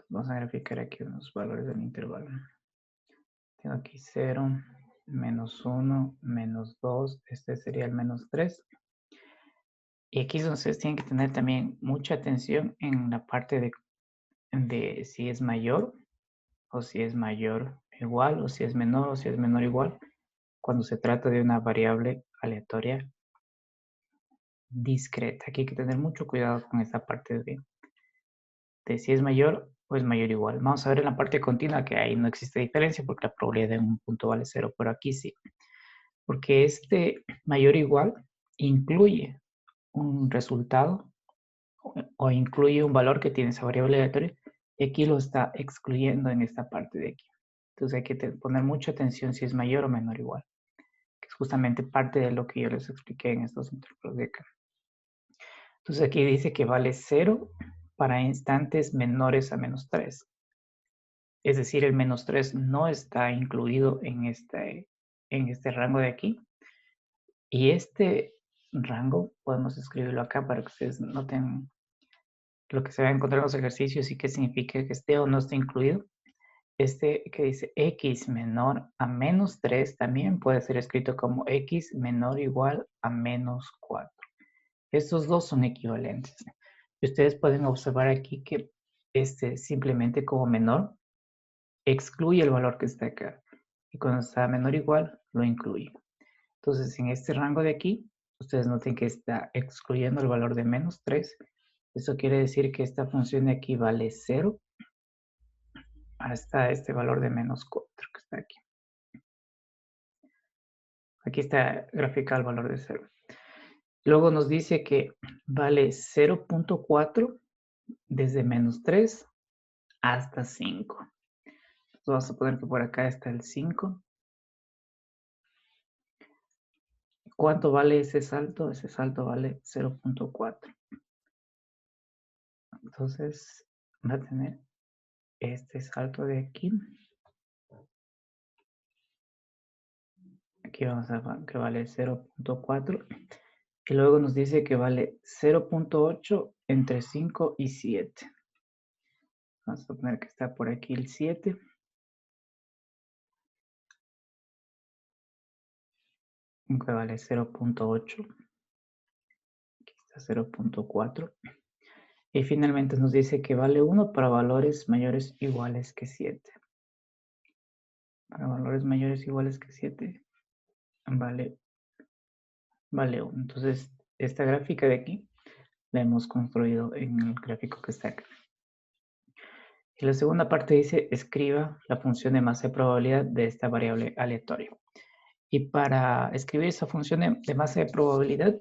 A: Vamos a graficar aquí unos valores del intervalo. Tengo aquí 0, -1, -2, este sería el -3. Y aquí es donde ustedes tienen que tener también mucha atención en la parte de si es mayor o si es mayor igual o si es menor o si es menor igual cuando se trata de una variable aleatoria discreta. Aquí hay que tener mucho cuidado con esta parte de si es mayor o es mayor igual. Vamos a ver en la parte continua que ahí no existe diferencia porque la probabilidad de un punto vale 0, pero aquí sí. Porque este mayor o igual incluye un resultado o incluye un valor que tiene esa variable aleatoria y aquí lo está excluyendo en esta parte de aquí. Entonces hay que poner mucha atención si es mayor o menor o igual, que es justamente parte de lo que yo les expliqué en estos intervalos de acá. Entonces aquí dice que vale 0 para instantes menores a -3. Es decir, el -3 no está incluido en este rango de aquí. Y este rango podemos escribirlo acá para que ustedes noten lo que se va a encontrar en los ejercicios y qué significa que esté o no esté incluido. Este que dice x menor a -3 también puede ser escrito como x menor o igual a -4. Estos dos son equivalentes. Y ustedes pueden observar aquí que este simplemente como menor excluye el valor que está acá. Y cuando está menor o igual, lo incluye. Entonces, en este rango de aquí, ustedes noten que está excluyendo el valor de -3. Eso quiere decir que esta función de aquí vale 0 hasta este valor de -4 que está aquí. Aquí está graficado el valor de 0. Luego nos dice que vale 0.4 desde -3 hasta 5. Entonces vamos a poner que por acá está el 5. ¿Cuánto vale ese salto? Ese salto vale 0.4. Entonces va a tener este salto de aquí. Aquí vamos a ver que vale 0.4. Y luego nos dice que vale 0.8 entre 5 y 7. Vamos a poner que está por aquí el 7. Que vale 0.8. Aquí está 0.4. Y finalmente nos dice que vale 1 para valores mayores o iguales que 7. Para valores mayores o iguales que 7 vale 1. Entonces, esta gráfica de aquí la hemos construido en el gráfico que está acá. Y la segunda parte dice, escriba la función de masa de probabilidad de esta variable aleatoria. Y para escribir esa función de masa de probabilidad,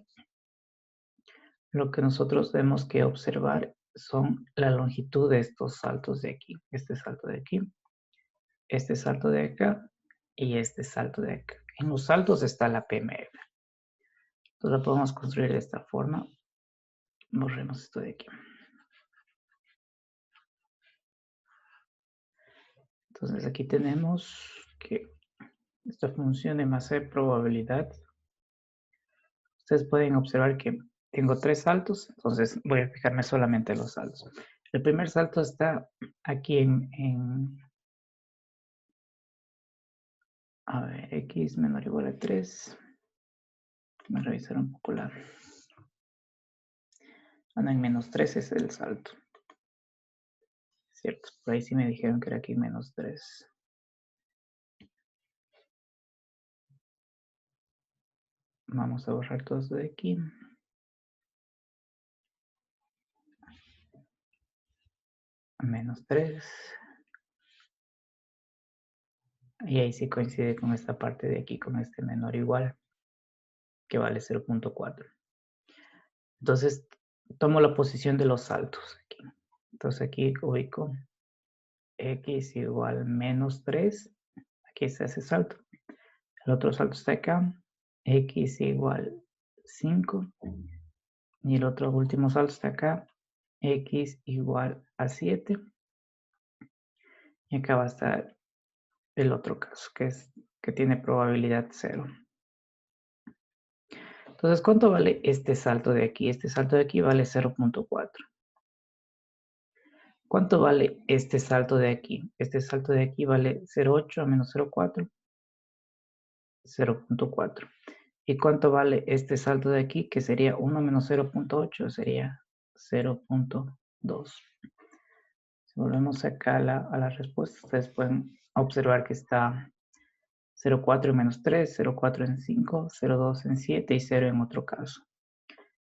A: lo que nosotros tenemos que observar son la longitud de estos saltos de aquí. Este salto de aquí, este salto de acá y este salto de acá. En los saltos está la PMF. Entonces la podemos construir de esta forma. Borremos esto de aquí. Entonces aquí tenemos que esta función de masa de probabilidad, ustedes pueden observar que tengo 3 saltos, entonces voy a fijarme solamente en los saltos. El primer salto está aquí a ver, x menor o igual a 3. Voy a revisar un poco la... no, en -3 es el salto. Cierto, por ahí sí me dijeron que era aquí -3. Vamos a borrar todos de aquí. -3. Y ahí sí coincide con esta parte de aquí, con este menor o igual, que vale 0.4. Entonces, tomo la posición de los saltos aquí. Entonces aquí ubico x igual -3. Aquí está ese salto. El otro salto está acá. X igual 5. Y el otro último salto está acá, x igual a 7. Y acá va a estar el otro caso, que tiene probabilidad 0. Entonces, ¿cuánto vale este salto de aquí? Este salto de aquí vale 0.4. ¿Cuánto vale este salto de aquí? Este salto de aquí vale 0.8 a menos 0.4, 0.4. ¿Y cuánto vale este salto de aquí? Que sería 1 menos 0.8, sería 0.2. Si volvemos acá a la respuesta, ustedes pueden observar que está 0.4 en menos 3, 0.4 en 5, 0.2 en 7 y 0 en otro caso.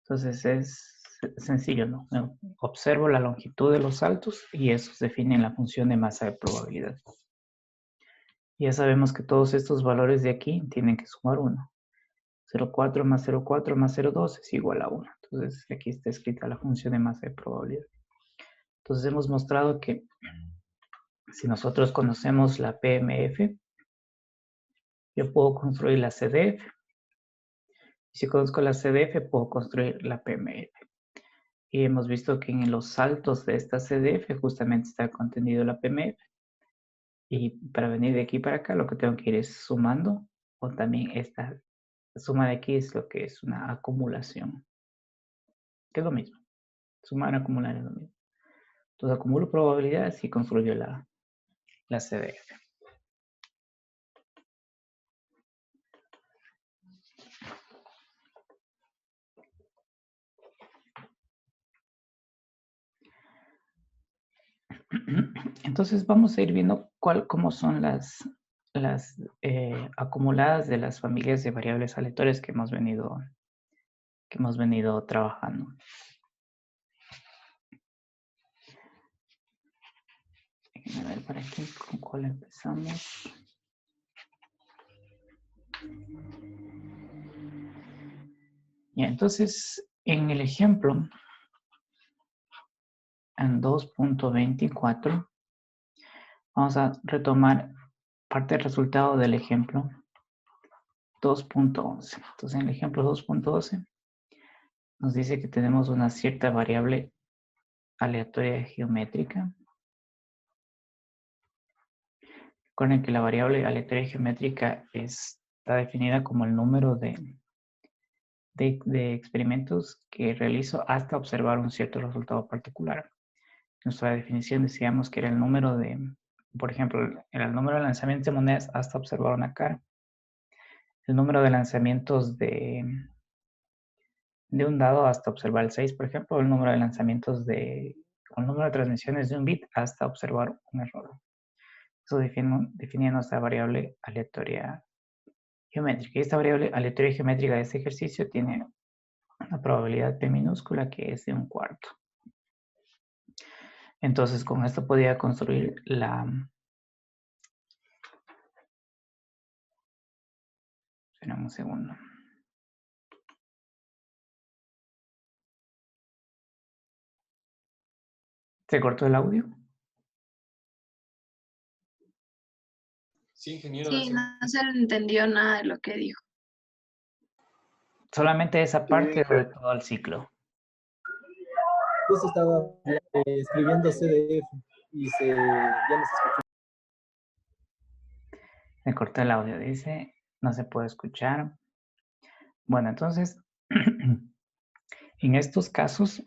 A: Entonces es sencillo, ¿no? Observo la longitud de los saltos y esos definen la función de masa de probabilidad. Ya sabemos que todos estos valores de aquí tienen que sumar 1. 0.4 más 0.4 más 0.2 es igual a 1. Entonces aquí está escrita la función de masa de probabilidad. Entonces hemos mostrado que si nosotros conocemos la PMF, yo puedo construir la CDF. Y si conozco la CDF, puedo construir la PMF. Y hemos visto que en los saltos de esta CDF justamente está contenido la PMF. Y para venir de aquí para acá, lo que tengo que ir es sumando, o también esta suma de aquí es lo que es una acumulación, que es lo mismo. Sumar, acumular es lo mismo. Entonces acumulo probabilidades y construyo la CDF. Entonces vamos a ir viendo cómo son las acumuladas de las familias de variables aleatorias que hemos venido trabajando. Déjenme ver para aquí con cuál empezamos. Ya, entonces en el ejemplo, en 2.24, vamos a retomar parte del resultado del ejemplo 2.11. Entonces en el ejemplo 2.11 nos dice que tenemos una cierta variable aleatoria geométrica. Recuerden que la variable aleatoria geométrica está definida como el número de experimentos que realizo hasta observar un cierto resultado particular. Nuestra definición decíamos que era el número por ejemplo, era el número de lanzamientos de monedas hasta observar una cara. El número de lanzamientos de un dado hasta observar el 6, por ejemplo, el número de lanzamientos el número de transmisiones de un bit hasta observar un error. Eso definía nuestra variable aleatoria geométrica. Y esta variable aleatoria geométrica de este ejercicio tiene una probabilidad P minúscula que es de 1/4. Entonces, con esto podía construir espera un segundo. ¿Se cortó el audio?
B: Sí, ingeniero.
C: Sí, no se le entendió nada de lo que dijo.
A: Solamente esa parte de todo el ciclo.
B: Justo estaba escribiendo CDF y ya no se escuchó.
A: Me cortó el audio, dice, no se puede escuchar. Bueno, entonces, en estos casos,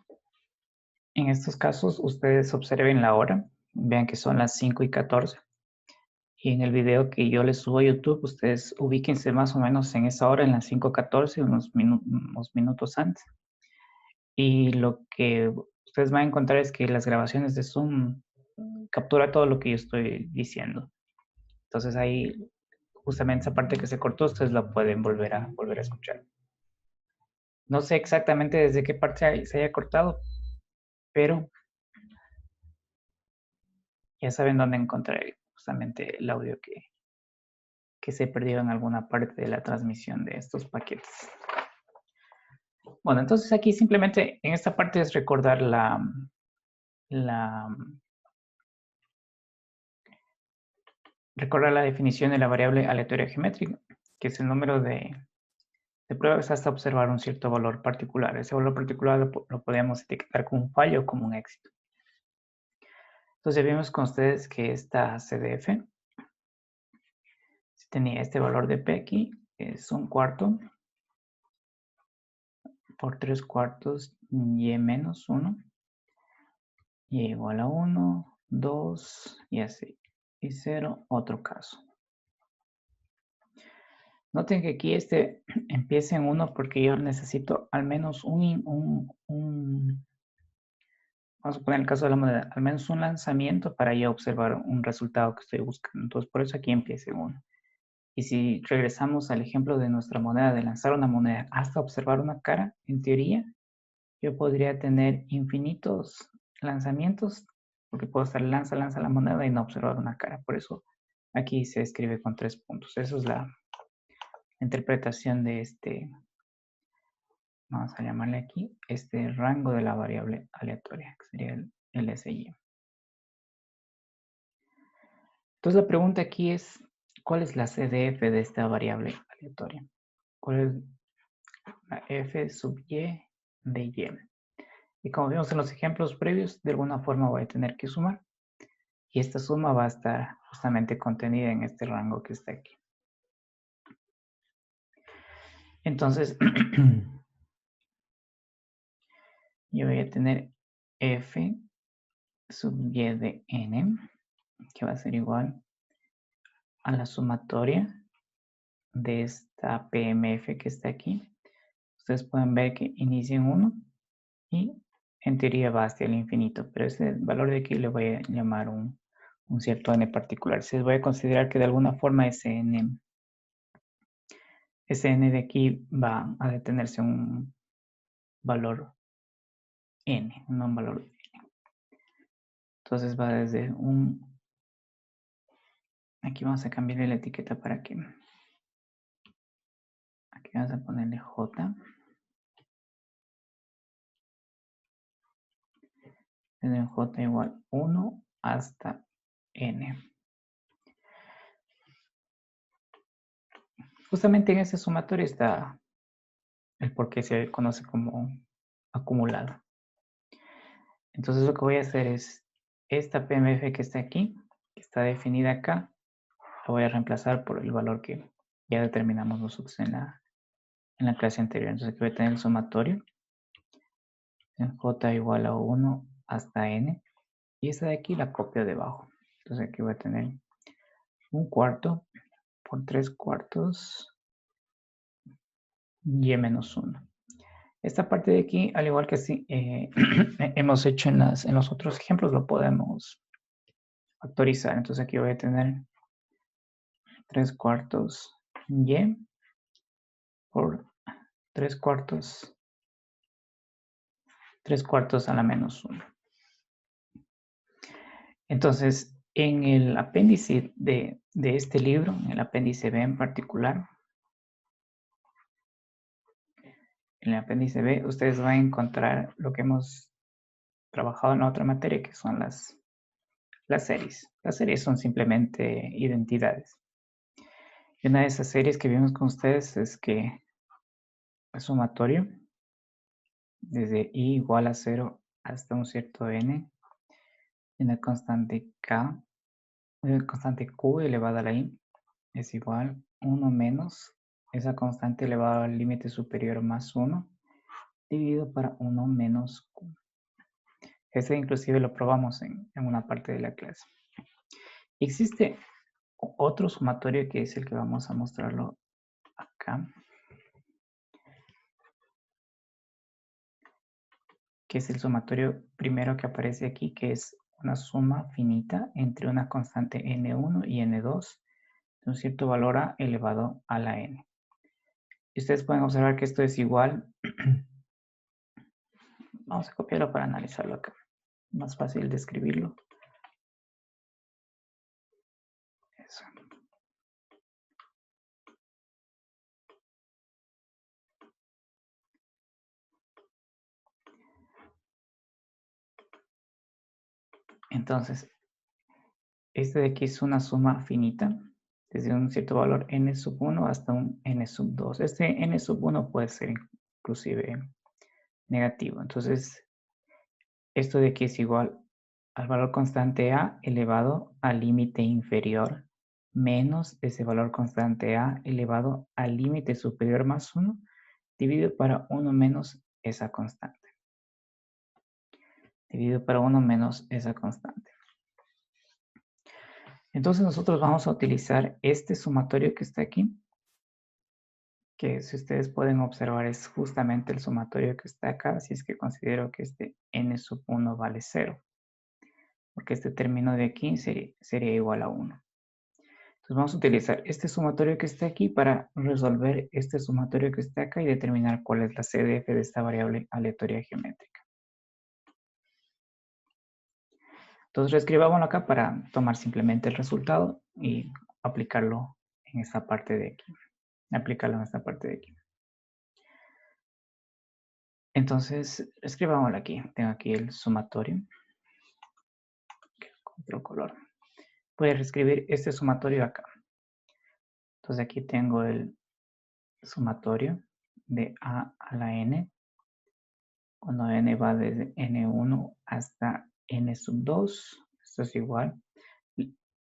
A: ustedes observen la hora, vean que son las 5:14. Y en el video que yo les subo a YouTube, ustedes ubíquense más o menos en esa hora, en las 5:14, unos minutos antes. Y lo que ustedes van a encontrar es que las grabaciones de Zoom captura todo lo que yo estoy diciendo. Entonces ahí, justamente esa parte que se cortó, ustedes la pueden volver a escuchar. No sé exactamente desde qué parte se haya cortado, pero ya saben dónde encontrar justamente el audio que se perdió en alguna parte de la transmisión de estos paquetes. Bueno, entonces aquí simplemente en esta parte es recordar recordar la definición de la variable aleatoria geométrica, que es el número de de prueba es hasta observar un cierto valor particular. Ese valor particular lo podemos etiquetar como un fallo o como un éxito. Entonces vimos con ustedes que esta CDF, si tenía este valor de P aquí, es 1/4 por 3/4 y menos 1, y igual a 1, 2 y así, y 0, otro caso. Noten que aquí empieza en 1 porque yo necesito al menos vamos a poner el caso de la moneda, al menos un lanzamiento para yo observar un resultado que estoy buscando. Entonces, por eso aquí empieza en 1. Y si regresamos al ejemplo de nuestra moneda, de lanzar una moneda hasta observar una cara, en teoría, yo podría tener infinitos lanzamientos, porque puedo estar lanza la moneda y no observar una cara. Por eso aquí se escribe con 3 puntos. Esa es la interpretación de vamos a llamarle aquí, este rango de la variable aleatoria, que sería el SI. Entonces la pregunta aquí es, ¿cuál es la CDF de esta variable aleatoria? ¿Cuál es la f sub y de y? Y como vimos en los ejemplos previos, de alguna forma voy a tener que sumar. Y esta suma va a estar justamente contenida en este rango que está aquí. Entonces, yo voy a tener f sub y de n, que va a ser igual a la sumatoria de esta PMF que está aquí. Ustedes pueden ver que inicia en 1 y en teoría va hacia el infinito, pero ese valor de aquí le voy a llamar un cierto n particular. Entonces voy a considerar que de alguna forma ese n de aquí va a detenerse un valor n, no un valor n. Entonces va desde aquí vamos a cambiarle la etiqueta para que, aquí vamos a ponerle j, desde j igual 1 hasta n. Justamente en ese sumatorio está el por qué se conoce como acumulado. Entonces lo que voy a hacer es esta PMF que está aquí, que está definida acá, la voy a reemplazar por el valor que ya determinamos nosotros en la clase anterior. Entonces aquí voy a tener el sumatorio en j igual a 1 hasta n, y esta de aquí la copio debajo. Entonces aquí voy a tener 1/4 por 3/4 y menos 1. Esta parte de aquí, al igual que sí, hemos hecho en los otros ejemplos, lo podemos factorizar. Entonces aquí voy a tener 3/4 y por 3/4 a la menos 1. Entonces, en el apéndice de este libro, en el apéndice B en particular, en el apéndice B, ustedes van a encontrar lo que hemos trabajado en la otra materia, que son las series. Las series son simplemente identidades. Y una de esas series que vimos con ustedes es que el sumatorio desde i igual a 0 hasta un cierto n, y una constante k, una constante q elevada a la i, es igual 1 menos esa constante elevada al límite superior más 1 dividido para 1 menos q. Ese inclusive lo probamos en una parte de la clase. Existe otro sumatorio que es el que vamos a mostrarlo acá, que es el sumatorio primero que aparece aquí, que es una suma finita entre una constante n1 y n2 de un cierto valor a elevado a la n. Y ustedes pueden observar que esto es igual. Vamos a copiarlo para analizarlo acá. Más fácil de escribirlo. Eso. Entonces, este de aquí es una suma finita desde un cierto valor n sub 1 hasta un n sub 2. Este n sub 1 puede ser inclusive negativo. Entonces, esto de aquí es igual al valor constante a elevado al límite inferior menos ese valor constante a elevado al límite superior más 1 dividido para 1 menos esa constante. Dividido para 1 menos esa constante. Entonces nosotros vamos a utilizar este sumatorio que está aquí, que si ustedes pueden observar es justamente el sumatorio que está acá, si es que considero que este n sub 1 vale 0. Porque este término de aquí sería igual a 1. Entonces vamos a utilizar este sumatorio que está aquí para resolver este sumatorio que está acá y determinar cuál es la CDF de esta variable aleatoria geométrica. Entonces reescribámoslo acá para tomar simplemente el resultado y aplicarlo en esta parte de aquí. Aplicarlo en esta parte de aquí. Entonces escribámoslo aquí. Tengo aquí el sumatorio. Con otro color. Voy a reescribir este sumatorio acá. Entonces aquí tengo el sumatorio de a la n, cuando n va desde n1 hasta n sub 2, esto es igual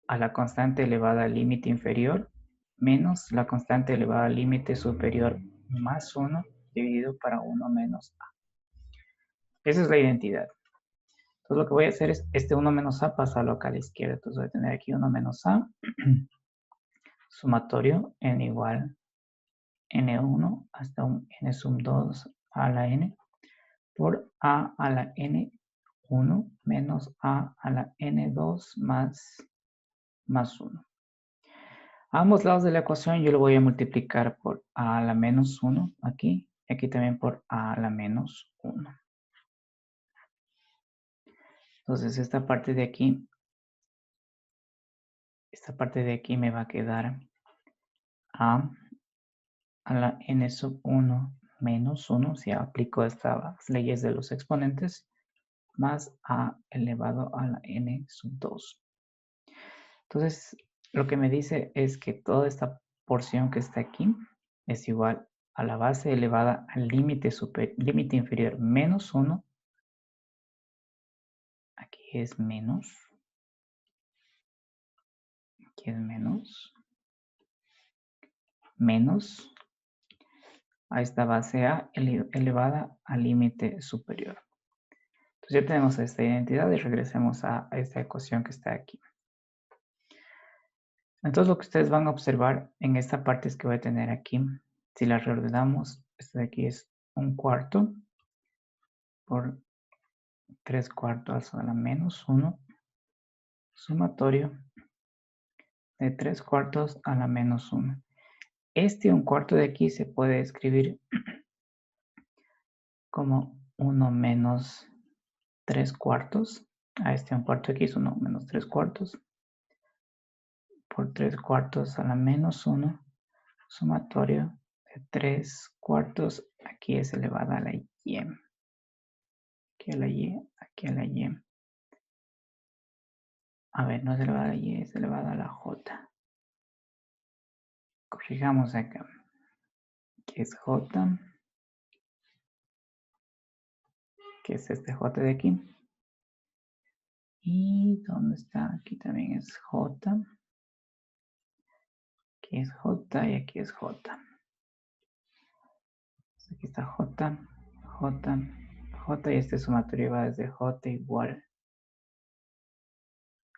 A: a la constante elevada al límite inferior menos la constante elevada al límite superior más 1 dividido para 1 menos a. Esa es la identidad. Entonces lo que voy a hacer es este 1 menos a pasarlo acá a la izquierda. Entonces voy a tener aquí 1 menos a, sumatorio n igual n1 hasta un n sub 2 a la n por a la n1 menos a la n2 más 1. A ambos lados de la ecuación yo lo voy a multiplicar por a la menos 1 aquí y aquí también por a la menos 1. Entonces esta parte de aquí me va a quedar a la n sub 1 menos 1, si aplico estas leyes de los exponentes, más a elevado a la n sub 2. Entonces, lo que me dice es que toda esta porción que está aquí es igual a la base elevada al límite inferior menos 1. Aquí es menos. Aquí es menos. Menos a esta base a elevada al límite superior. Entonces ya tenemos esta identidad y regresemos a esta ecuación que está aquí. Entonces lo que ustedes van a observar en esta parte es que voy a tener aquí, si la reordenamos, esto de aquí es 1/4 por 3/4 a la menos 1, sumatorio de 3/4 a la menos 1. Este 1/4 de aquí se puede escribir como 1 menos 3/4. A este 1/4 de aquí es 1 menos 3/4 por 3/4 a la menos 1, sumatorio de 3/4, aquí es elevada a la y. Aquí a la y, aquí a la y. A ver, no es elevada a la y, es elevada a la j. Corrijamos acá. Aquí es j. Que es este j de aquí. ¿Y dónde está? Aquí también es j. Aquí es j y aquí es j. Aquí está j, j, j y este sumatorio va desde j igual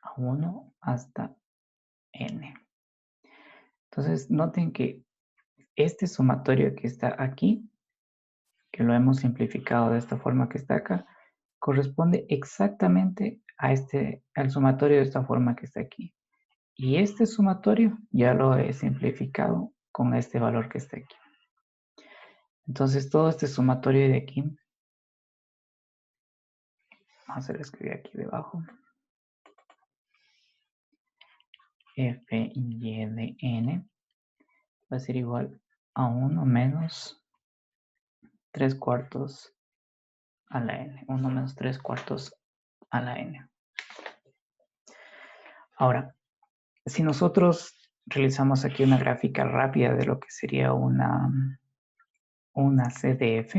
A: a 1 hasta n. Entonces noten que este sumatorio que está aquí, que lo hemos simplificado de esta forma que está acá, corresponde exactamente a al sumatorio de esta forma que está aquí. Y este sumatorio ya lo he simplificado con este valor que está aquí. Entonces todo este sumatorio de aquí, vamos a escribir aquí debajo, f y de n va a ser igual a 1 menos 3/4 a la n. 1 menos 3/4 a la n. Ahora, si nosotros realizamos aquí una gráfica rápida de lo que sería una CDF.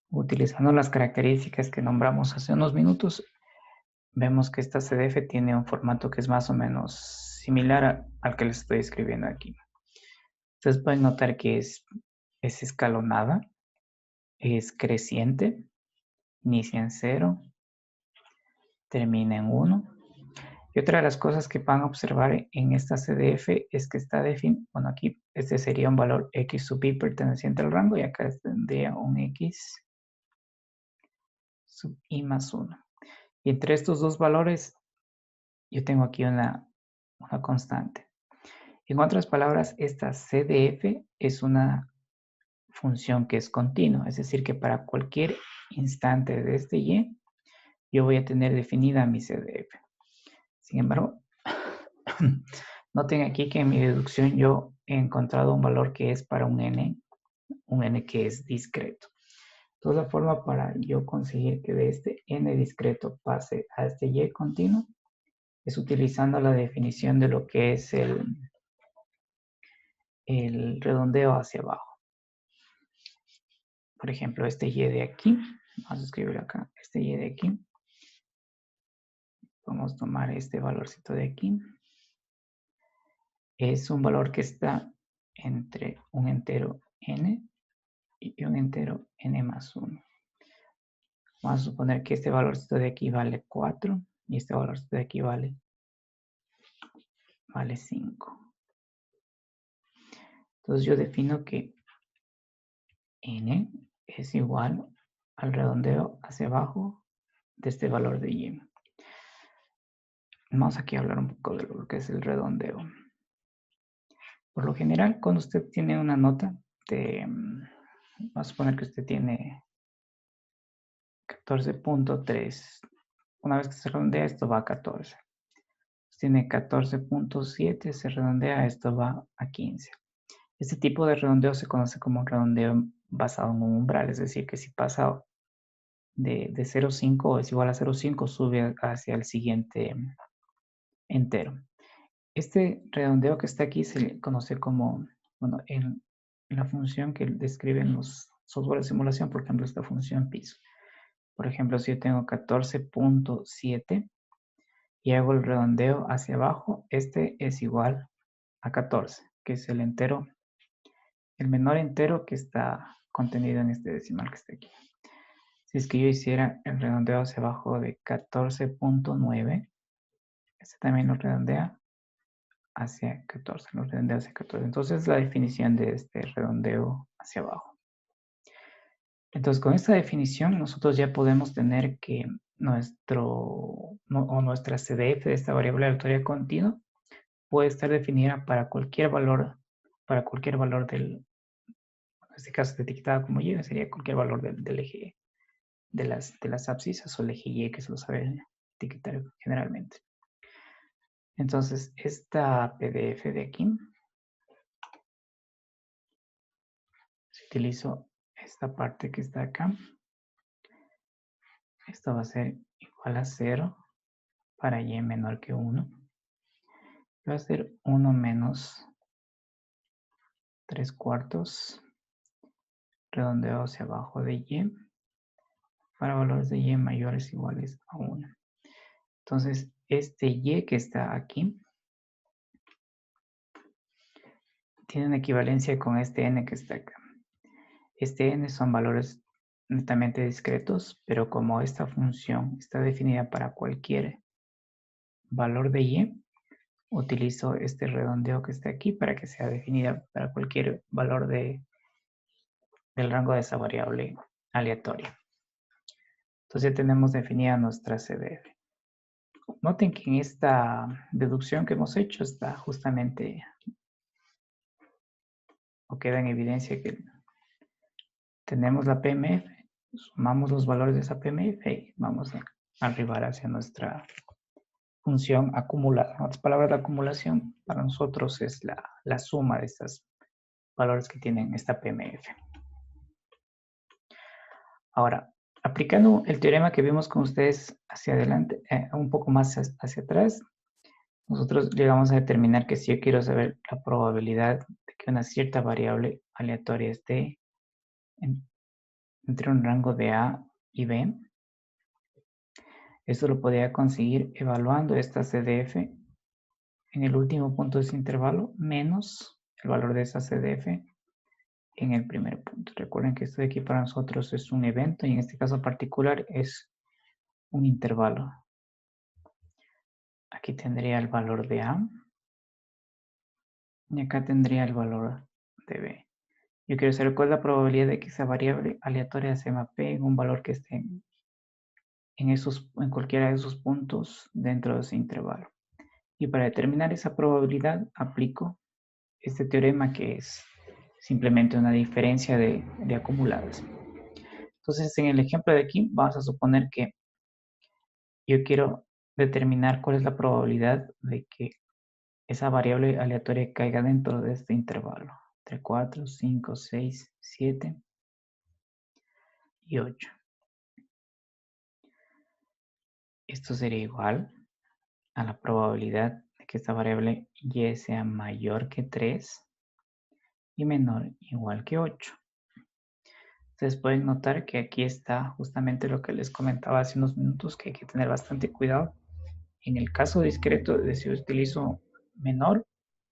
A: Utilizando las características que nombramos hace unos minutos, vemos que esta CDF tiene un formato que es más o menos similar al que les estoy escribiendo aquí. Ustedes pueden notar que es escalonada, es creciente, inicia en 0, termina en 1. Y otra de las cosas que van a observar en esta CDF es que está definido, bueno, aquí este sería un valor x sub i perteneciente al rango y acá tendría un x sub i más 1. Y entre estos dos valores yo tengo aquí una constante. En otras palabras, esta CDF es una función que es continua, es decir, que para cualquier instante de este y, yo voy a tener definida mi CDF. Sin embargo, noten aquí que en mi deducción yo he encontrado un valor que es para un n que es discreto. Entonces, la forma para yo conseguir que de este n discreto pase a este y continuo es utilizando la definición de lo que es el redondeo hacia abajo. Por ejemplo, este y de aquí, vamos a escribirlo acá, este y de aquí. Vamos a tomar este valorcito de aquí. Es un valor que está entre un entero n y un entero n más 1. Vamos a suponer que este valorcito de aquí vale 4 y este valorcito de aquí vale 5. Entonces yo defino que n es igual al redondeo hacia abajo de este valor de y. Vamos aquí a hablar un poco de lo que es el redondeo. Por lo general, cuando usted tiene una nota de, vamos a suponer que usted tiene 14.3. Una vez que se redondea, esto va a 14. Tiene 14.7, se redondea, esto va a 15. Este tipo de redondeo se conoce como un redondeo basado en un umbral, es decir, que si pasa de 0,5 es igual a 0,5, sube hacia el siguiente entero. Este redondeo que está aquí se le conoce como, bueno, en la función que describen los software de simulación, por ejemplo, esta función piso. Por ejemplo, si yo tengo 14.7 y hago el redondeo hacia abajo, este es igual a 14, que es el entero, el menor entero que está contenido en este decimal que está aquí. Si es que yo hiciera el redondeo hacia abajo de 14.9, este también lo redondea hacia 14, lo redondea hacia 14. Entonces, la definición de este redondeo hacia abajo. Entonces, con esta definición, nosotros ya podemos tener que nuestra CDF de esta variable aleatoria continua puede estar definida para cualquier valor del, en este caso etiquetada como y, sería cualquier valor del eje de las abscisas o el eje y que se lo sabe etiquetar generalmente. Entonces, esta PDF de aquí, si utilizo esta parte que está acá, esto va a ser igual a 0 para y menor que 1. Va a ser 1 menos 3/4 redondeo hacia abajo de y para valores de y mayores o iguales a 1. Entonces, este y que está aquí tiene una equivalencia con este n que está acá. Este n son valores netamente discretos, pero como esta función está definida para cualquier valor de y, utilizo este redondeo que está aquí para que sea definida para cualquier valor del rango de esa variable aleatoria. Entonces ya tenemos definida nuestra CDF. Noten que en esta deducción que hemos hecho está justamente, o queda en evidencia que tenemos la PMF, sumamos los valores de esa PMF y vamos a arribar hacia nuestra función acumulada. En otras palabras, la acumulación para nosotros es la suma de estos valores que tienen esta PMF. Ahora, aplicando el teorema que vimos con ustedes hacia adelante, un poco más hacia atrás, nosotros llegamos a determinar que si yo quiero saber la probabilidad de que una cierta variable aleatoria esté entre un rango de A y B, esto lo podría conseguir evaluando esta CDF en el último punto de ese intervalo menos el valor de esa CDF en el primer punto. Recuerden que esto de aquí para nosotros es un evento y en este caso particular es un intervalo. Aquí tendría el valor de A y acá tendría el valor de B. Yo quiero saber cuál es la probabilidad de que esa variable aleatoria se mapee en un valor que esté en cualquiera de esos puntos dentro de ese intervalo. Y para determinar esa probabilidad aplico este teorema que es simplemente una diferencia de acumuladas. Entonces, en el ejemplo de aquí, vamos a suponer que yo quiero determinar cuál es la probabilidad de que esa variable aleatoria caiga dentro de este intervalo, entre 4, 5, 6, 7 y 8. Esto sería igual a la probabilidad de que esta variable y sea mayor que 3 y menor o igual que 8. Ustedes pueden notar que aquí está justamente lo que les comentaba hace unos minutos, que hay que tener bastante cuidado. En el caso discreto de si utilizo menor,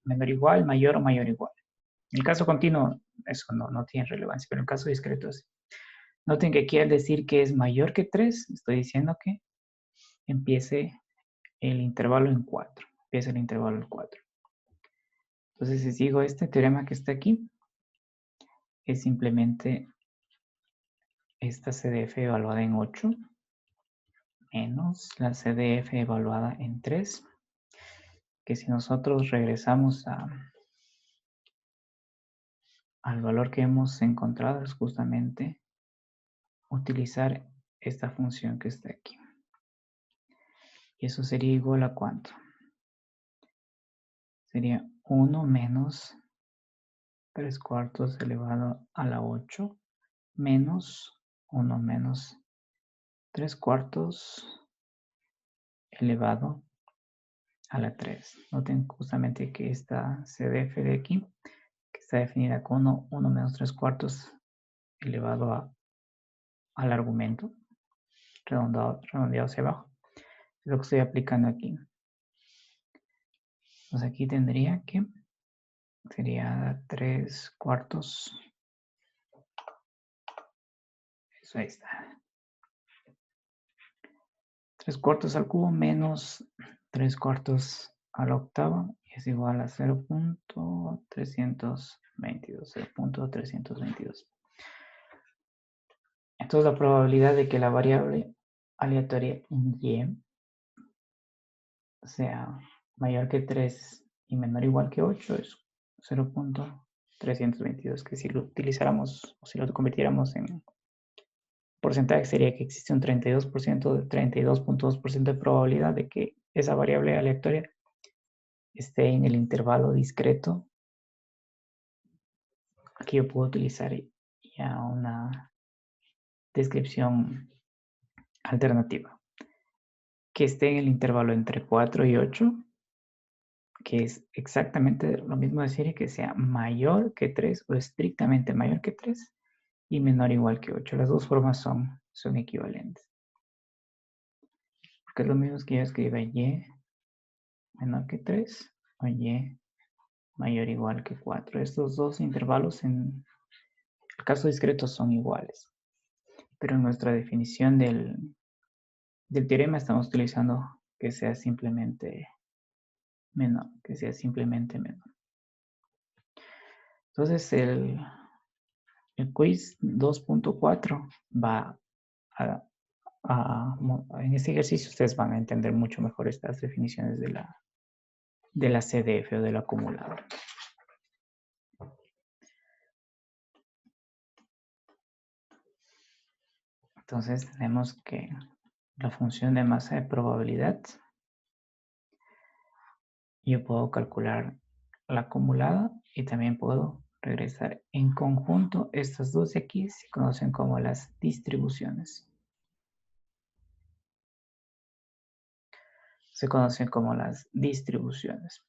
A: menor igual, mayor o mayor igual. En el caso continuo, eso no tiene relevancia, pero en el caso discreto sí. Noten que aquí al decir que es mayor que 3, estoy diciendo que empiece el intervalo en 4. Empieza el intervalo en 4. Entonces, si sigo este teorema que está aquí, es simplemente esta CDF evaluada en 8 menos la CDF evaluada en 3, que si nosotros regresamos al valor que hemos encontrado es justamente utilizar esta función que está aquí. Y eso sería igual a ¿cuánto? Sería 1 menos 3 cuartos elevado a la 8 menos 1 menos 3 cuartos elevado a la 3. Noten justamente que esta CDF de aquí, que está definida con 1 menos 3 cuartos elevado al argumento, redondeado hacia abajo, es lo que estoy aplicando aquí. Entonces aquí tendría que, sería 3 cuartos, eso ahí está. 3 cuartos al cubo menos 3 cuartos a la octava es igual a 0.322. 0.322. Entonces la probabilidad de que la variable aleatoria y sea mayor que 3 y menor o igual que 8 es 0.322, que si lo utilizáramos o si lo convirtiéramos en porcentaje sería que existe un 32.2% de probabilidad de que esa variable aleatoria esté en el intervalo discreto. Aquí yo puedo utilizar ya una descripción alternativa. Que esté en el intervalo entre 4 y 8, que es exactamente lo mismo decir que sea mayor que 3 o estrictamente mayor que 3 y menor o igual que 8. Las dos formas son equivalentes. Porque es lo mismo que yo escriba y menor que 3 o y mayor o igual que 4. Estos dos intervalos en el caso discreto son iguales. Pero en nuestra definición del teorema estamos utilizando que sea simplemente menor, que sea simplemente menor. Entonces el quiz 2.4 va en este ejercicio ustedes van a entender mucho mejor estas definiciones de la CDF o del acumulador. Entonces tenemos que la función de masa de probabilidad, yo puedo calcular la acumulada y también puedo regresar en conjunto. Estas dos de aquí se conocen como las distribuciones. se conocen como las distribuciones.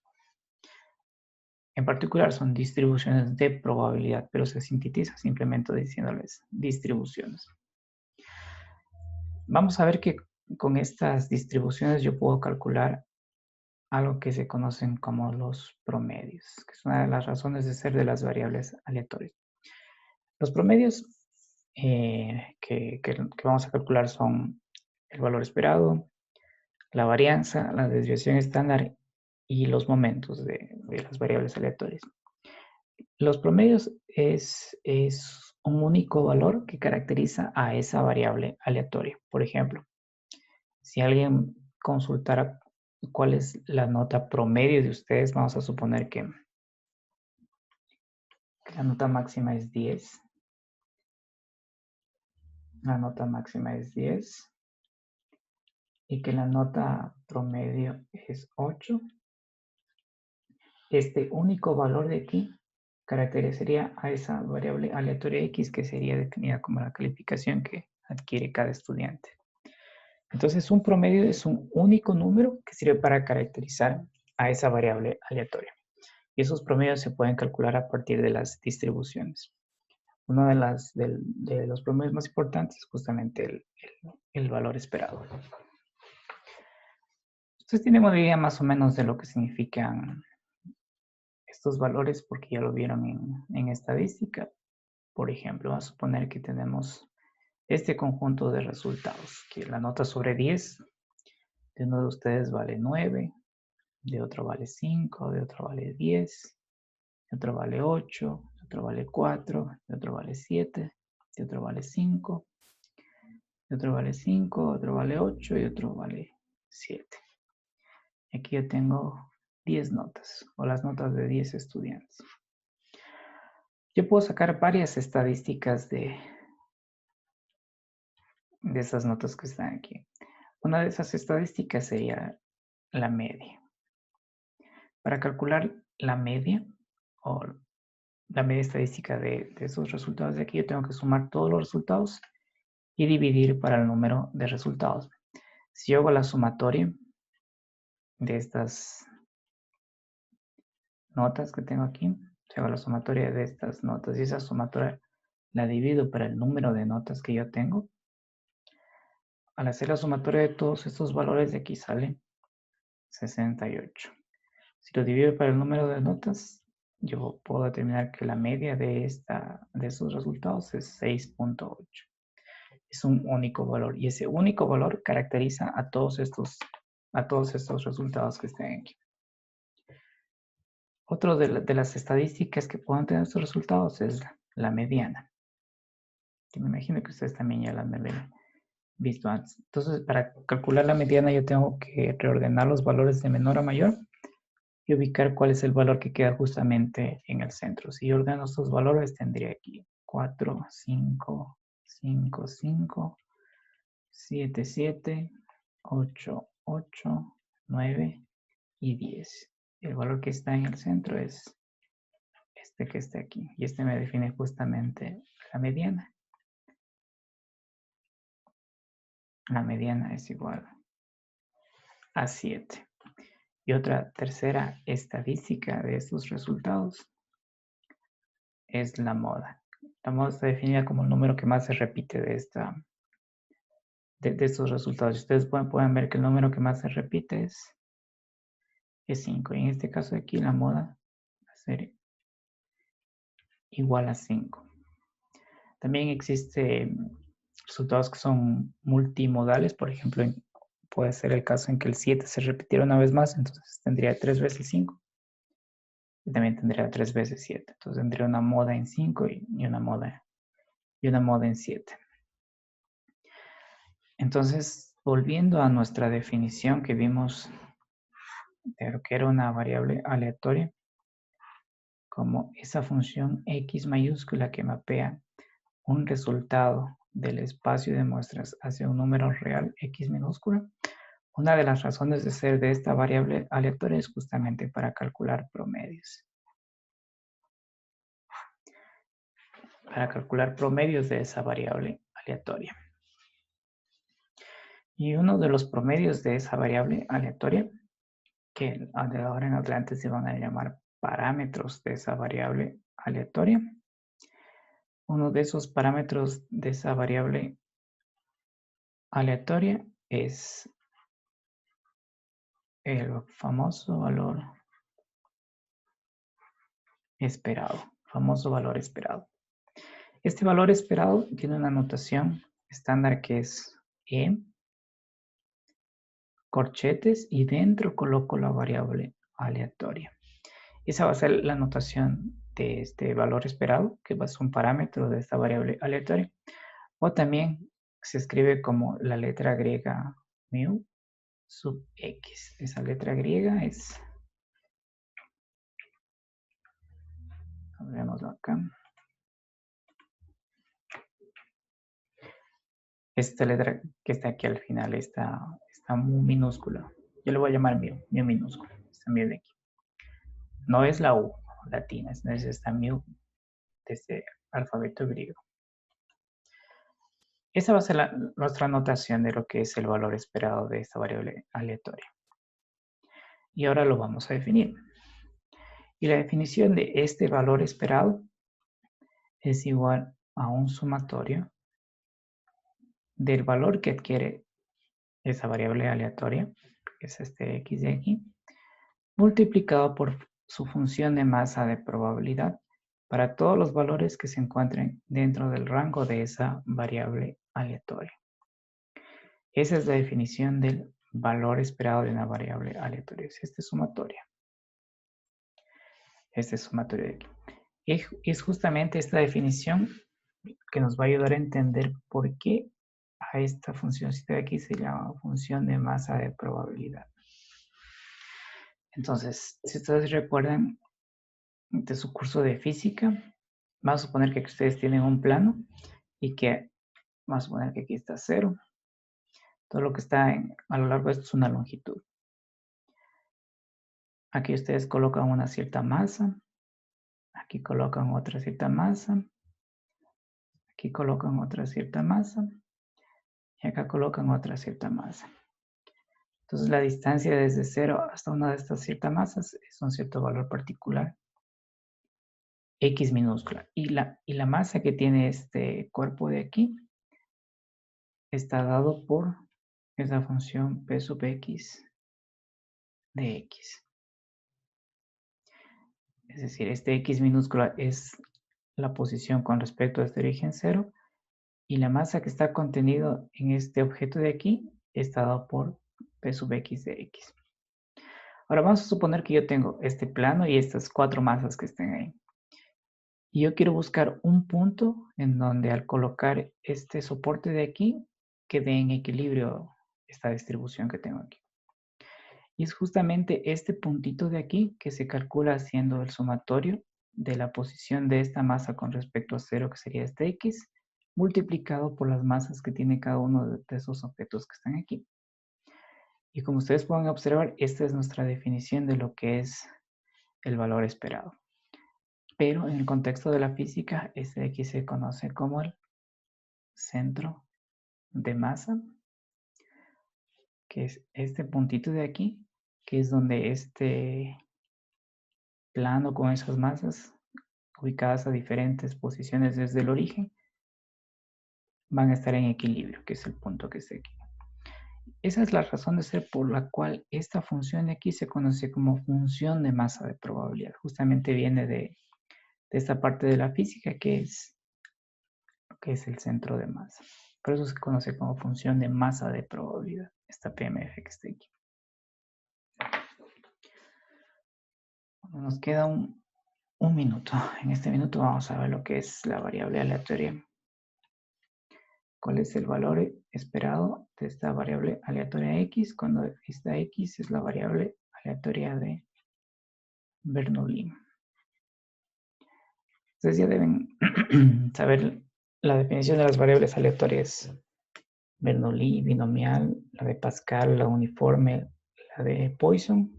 A: En particular son distribuciones de probabilidad, pero se sintetiza simplemente diciéndoles distribuciones. Vamos a ver que con estas distribuciones yo puedo calcular algo que se conocen como los promedios, que es una de las razones de ser de las variables aleatorias. Los promedios que vamos a calcular son el valor esperado, la varianza, la desviación estándar y los momentos de las variables aleatorias. Los promedios es un único valor que caracteriza a esa variable aleatoria. Por ejemplo, si alguien consultara cuál es la nota promedio de ustedes, vamos a suponer que la nota máxima es 10. La nota máxima es 10 y que la nota promedio es 8. Este único valor de aquí caracterizaría a esa variable aleatoria X que sería definida como la calificación que adquiere cada estudiante. Entonces, un promedio es un único número que sirve para caracterizar a esa variable aleatoria. Y esos promedios se pueden calcular a partir de las distribuciones. Uno de los promedios más importantes es justamente el valor esperado. Ustedes tienen una idea más o menos de lo que significan estos valores porque ya lo vieron en estadística. Por ejemplo, vamos a suponer que tenemos este conjunto de resultados, que la nota sobre 10 de uno de ustedes vale 9, de otro vale 5, de otro vale 10, de otro vale 8, de otro vale 4, de otro vale 7, de otro vale 5, de otro vale 5, otro vale 8 y otro vale 7. Aquí yo tengo 10 notas, o las notas de 10 estudiantes. Yo puedo sacar varias estadísticas de esas notas que están aquí. Una de esas estadísticas sería la media. Para calcular la media o la media estadística de esos resultados de aquí, yo tengo que sumar todos los resultados y dividir para el número de resultados. Si yo hago la sumatoria de estas notas que tengo aquí, si hago la sumatoria de estas notas y esa sumatoria la divido para el número de notas que yo tengo, al hacer la sumatoria de todos estos valores de aquí sale 68. Si lo divido para el número de notas, yo puedo determinar que la media de esos resultados es 6.8. Es un único valor y ese único valor caracteriza a todos estos resultados que estén aquí. Otro de las estadísticas que pueden tener estos resultados es la mediana, que me imagino que ustedes también ya la han visto antes. Entonces, para calcular la mediana yo tengo que reordenar los valores de menor a mayor y ubicar cuál es el valor que queda justamente en el centro. Si yo ordeno estos valores, tendría aquí 4, 5, 5, 5, 7, 7, 8, 8, 9 y 10. El valor que está en el centro es este que está aquí. Y este me define justamente la mediana. La mediana es igual a 7. Y otra tercera estadística de estos resultados es la moda. La moda está definida como el número que más se repite de estos resultados. Ustedes pueden ver que el número que más se repite es 5. Y en este caso de aquí la moda va a ser igual a 5. También existen resultados que son multimodales. Por ejemplo, puede ser el caso en que el 7 se repitiera una vez más. Entonces tendría 3 veces 5. Y también tendría 3 veces 7. Entonces tendría una moda en 5 y una moda en 7. Entonces, volviendo a nuestra definición que vimos de lo que era una variable aleatoria, como esa función x mayúscula que mapea un resultado del espacio de muestras hacia un número real x minúscula, una de las razones de ser de esta variable aleatoria es justamente para calcular promedios. Para calcular promedios de esa variable aleatoria. Y uno de los promedios de esa variable aleatoria, que de ahora en adelante se van a llamar parámetros de esa variable aleatoria. Uno de esos parámetros de esa variable aleatoria es el famoso valor esperado. Este valor esperado tiene una notación estándar que es E, corchetes, y dentro coloco la variable aleatoria. Esa va a ser la notación de este valor esperado, que va a ser un parámetro de esta variable aleatoria. O también se escribe como la letra griega mu sub x. Esa letra griega es, veámoslo acá. Esta letra que está aquí al final está mu minúscula. Yo le voy a llamar mu minúscula. Esta mu de aquí. No es la U latina, es esta mu de este alfabeto griego. Esa va a ser nuestra notación de lo que es el valor esperado de esta variable aleatoria. Y ahora lo vamos a definir. Y la definición de este valor esperado es igual a un sumatorio del valor que adquiere esa variable aleatoria, que es este x de aquí, multiplicado por su función de masa de probabilidad para todos los valores que se encuentren dentro del rango de esa variable aleatoria. Esa es la definición del valor esperado de una variable aleatoria. Es este sumatorio. Este sumatorio de aquí. Es justamente esta definición que nos va a ayudar a entender por qué a esta funcióncita de aquí se llama función de masa de probabilidad. Entonces, si ustedes recuerdan de su curso de física, vamos a suponer que ustedes tienen un plano y que vamos a suponer que aquí está 0. Todo lo que está a lo largo de esto es una longitud. Aquí ustedes colocan una cierta masa. Aquí colocan otra cierta masa. Aquí colocan otra cierta masa. Y acá colocan otra cierta masa. Entonces la distancia desde 0 hasta una de estas ciertas masas es un cierto valor particular. X minúscula. Y la masa que tiene este cuerpo de aquí está dado por esa función P sub X de X. Es decir, este X minúscula es la posición con respecto a este origen 0 y la masa que está contenido en este objeto de aquí está dado por P sub X de X. Ahora vamos a suponer que yo tengo este plano y estas 4 masas que estén ahí. Y yo quiero buscar un punto en donde al colocar este soporte de aquí quede en equilibrio esta distribución que tengo aquí. Y es justamente este puntito de aquí que se calcula haciendo el sumatorio de la posición de esta masa con respecto a 0, que sería este X, multiplicado por las masas que tiene cada uno de esos objetos que están aquí. Y como ustedes pueden observar, esta es nuestra definición de lo que es el valor esperado. Pero en el contexto de la física, este de aquí se conoce como el centro de masa, que es este puntito de aquí, que es donde este plano con esas masas ubicadas a diferentes posiciones desde el origen van a estar en equilibrio, que es el punto que está aquí. Esa es la razón de ser por la cual esta función de aquí se conoce como función de masa de probabilidad. Justamente viene de esta parte de la física que es el centro de masa. Por eso se conoce como función de masa de probabilidad, esta PMF que está aquí. Bueno, nos queda un minuto. En este minuto vamos a ver lo que es la variable aleatoria. ¿Cuál es el valor esperado de esta variable aleatoria x cuando esta x es la variable aleatoria de Bernoulli? Ustedes ya deben saber la definición de las variables aleatorias. Bernoulli, binomial, la de Pascal, la uniforme, la de Poisson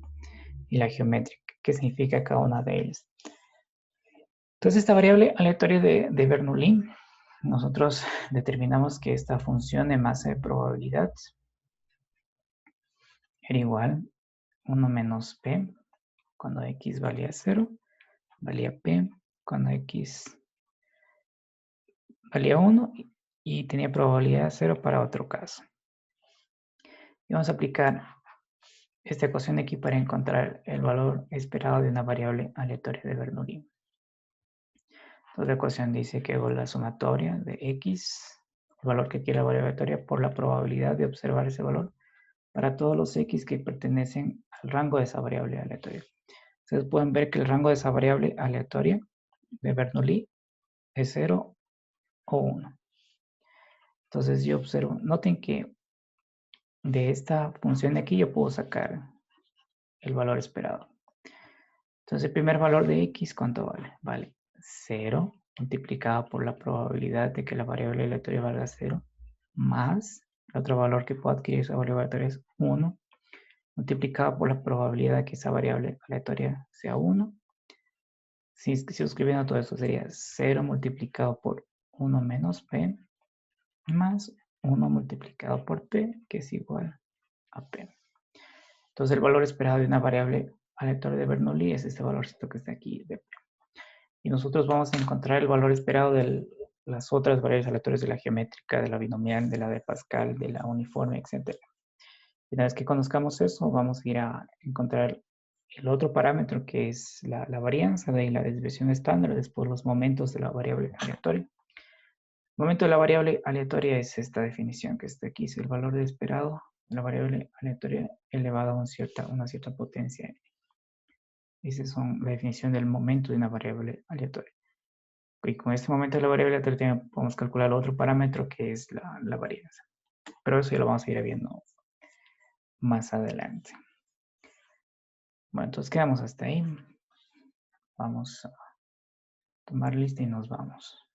A: y la geométrica. ¿Qué significa cada una de ellas? Entonces, esta variable aleatoria de Bernoulli, nosotros determinamos que esta función de masa de probabilidad era igual 1 menos p cuando x valía 0, valía p cuando x valía 1 y tenía probabilidad 0 para otro caso. Y vamos a aplicar esta ecuación de aquí para encontrar el valor esperado de una variable aleatoria de Bernoulli. Entonces la ecuación dice que hago la sumatoria de x, el valor que quiere la variable aleatoria, por la probabilidad de observar ese valor para todos los x que pertenecen al rango de esa variable aleatoria. Ustedes pueden ver que el rango de esa variable aleatoria de Bernoulli es 0 o 1. Entonces yo observo, noten que de esta función de aquí yo puedo sacar el valor esperado. Entonces el primer valor de x, ¿cuánto vale? Vale 0 multiplicado por la probabilidad de que la variable aleatoria valga 0 más el otro valor que puedo adquirir esa variable aleatoria es 1 multiplicado por la probabilidad de que esa variable aleatoria sea 1. Si escribiendo todo esto sería 0 multiplicado por 1 menos p más 1 multiplicado por p, que es igual a p. Entonces el valor esperado de una variable aleatoria de Bernoulli es este valorcito que está aquí de p. Y nosotros vamos a encontrar el valor esperado de las otras variables aleatorias de la geométrica, de la binomial, de la de Pascal, de la uniforme, etc. Y una vez que conozcamos eso, vamos a ir a encontrar el otro parámetro que es la varianza de la desviación estándar, después los momentos de la variable aleatoria. El momento de la variable aleatoria es esta definición que está aquí, es el valor de esperado de la variable aleatoria elevado a una cierta potencia n. Esa es la definición del momento de una variable aleatoria. Y con este momento de la variable aleatoria podemos calcular el otro parámetro que es la varianza. Pero eso ya lo vamos a ir viendo más adelante. Bueno, entonces quedamos hasta ahí. Vamos a tomar lista y nos vamos.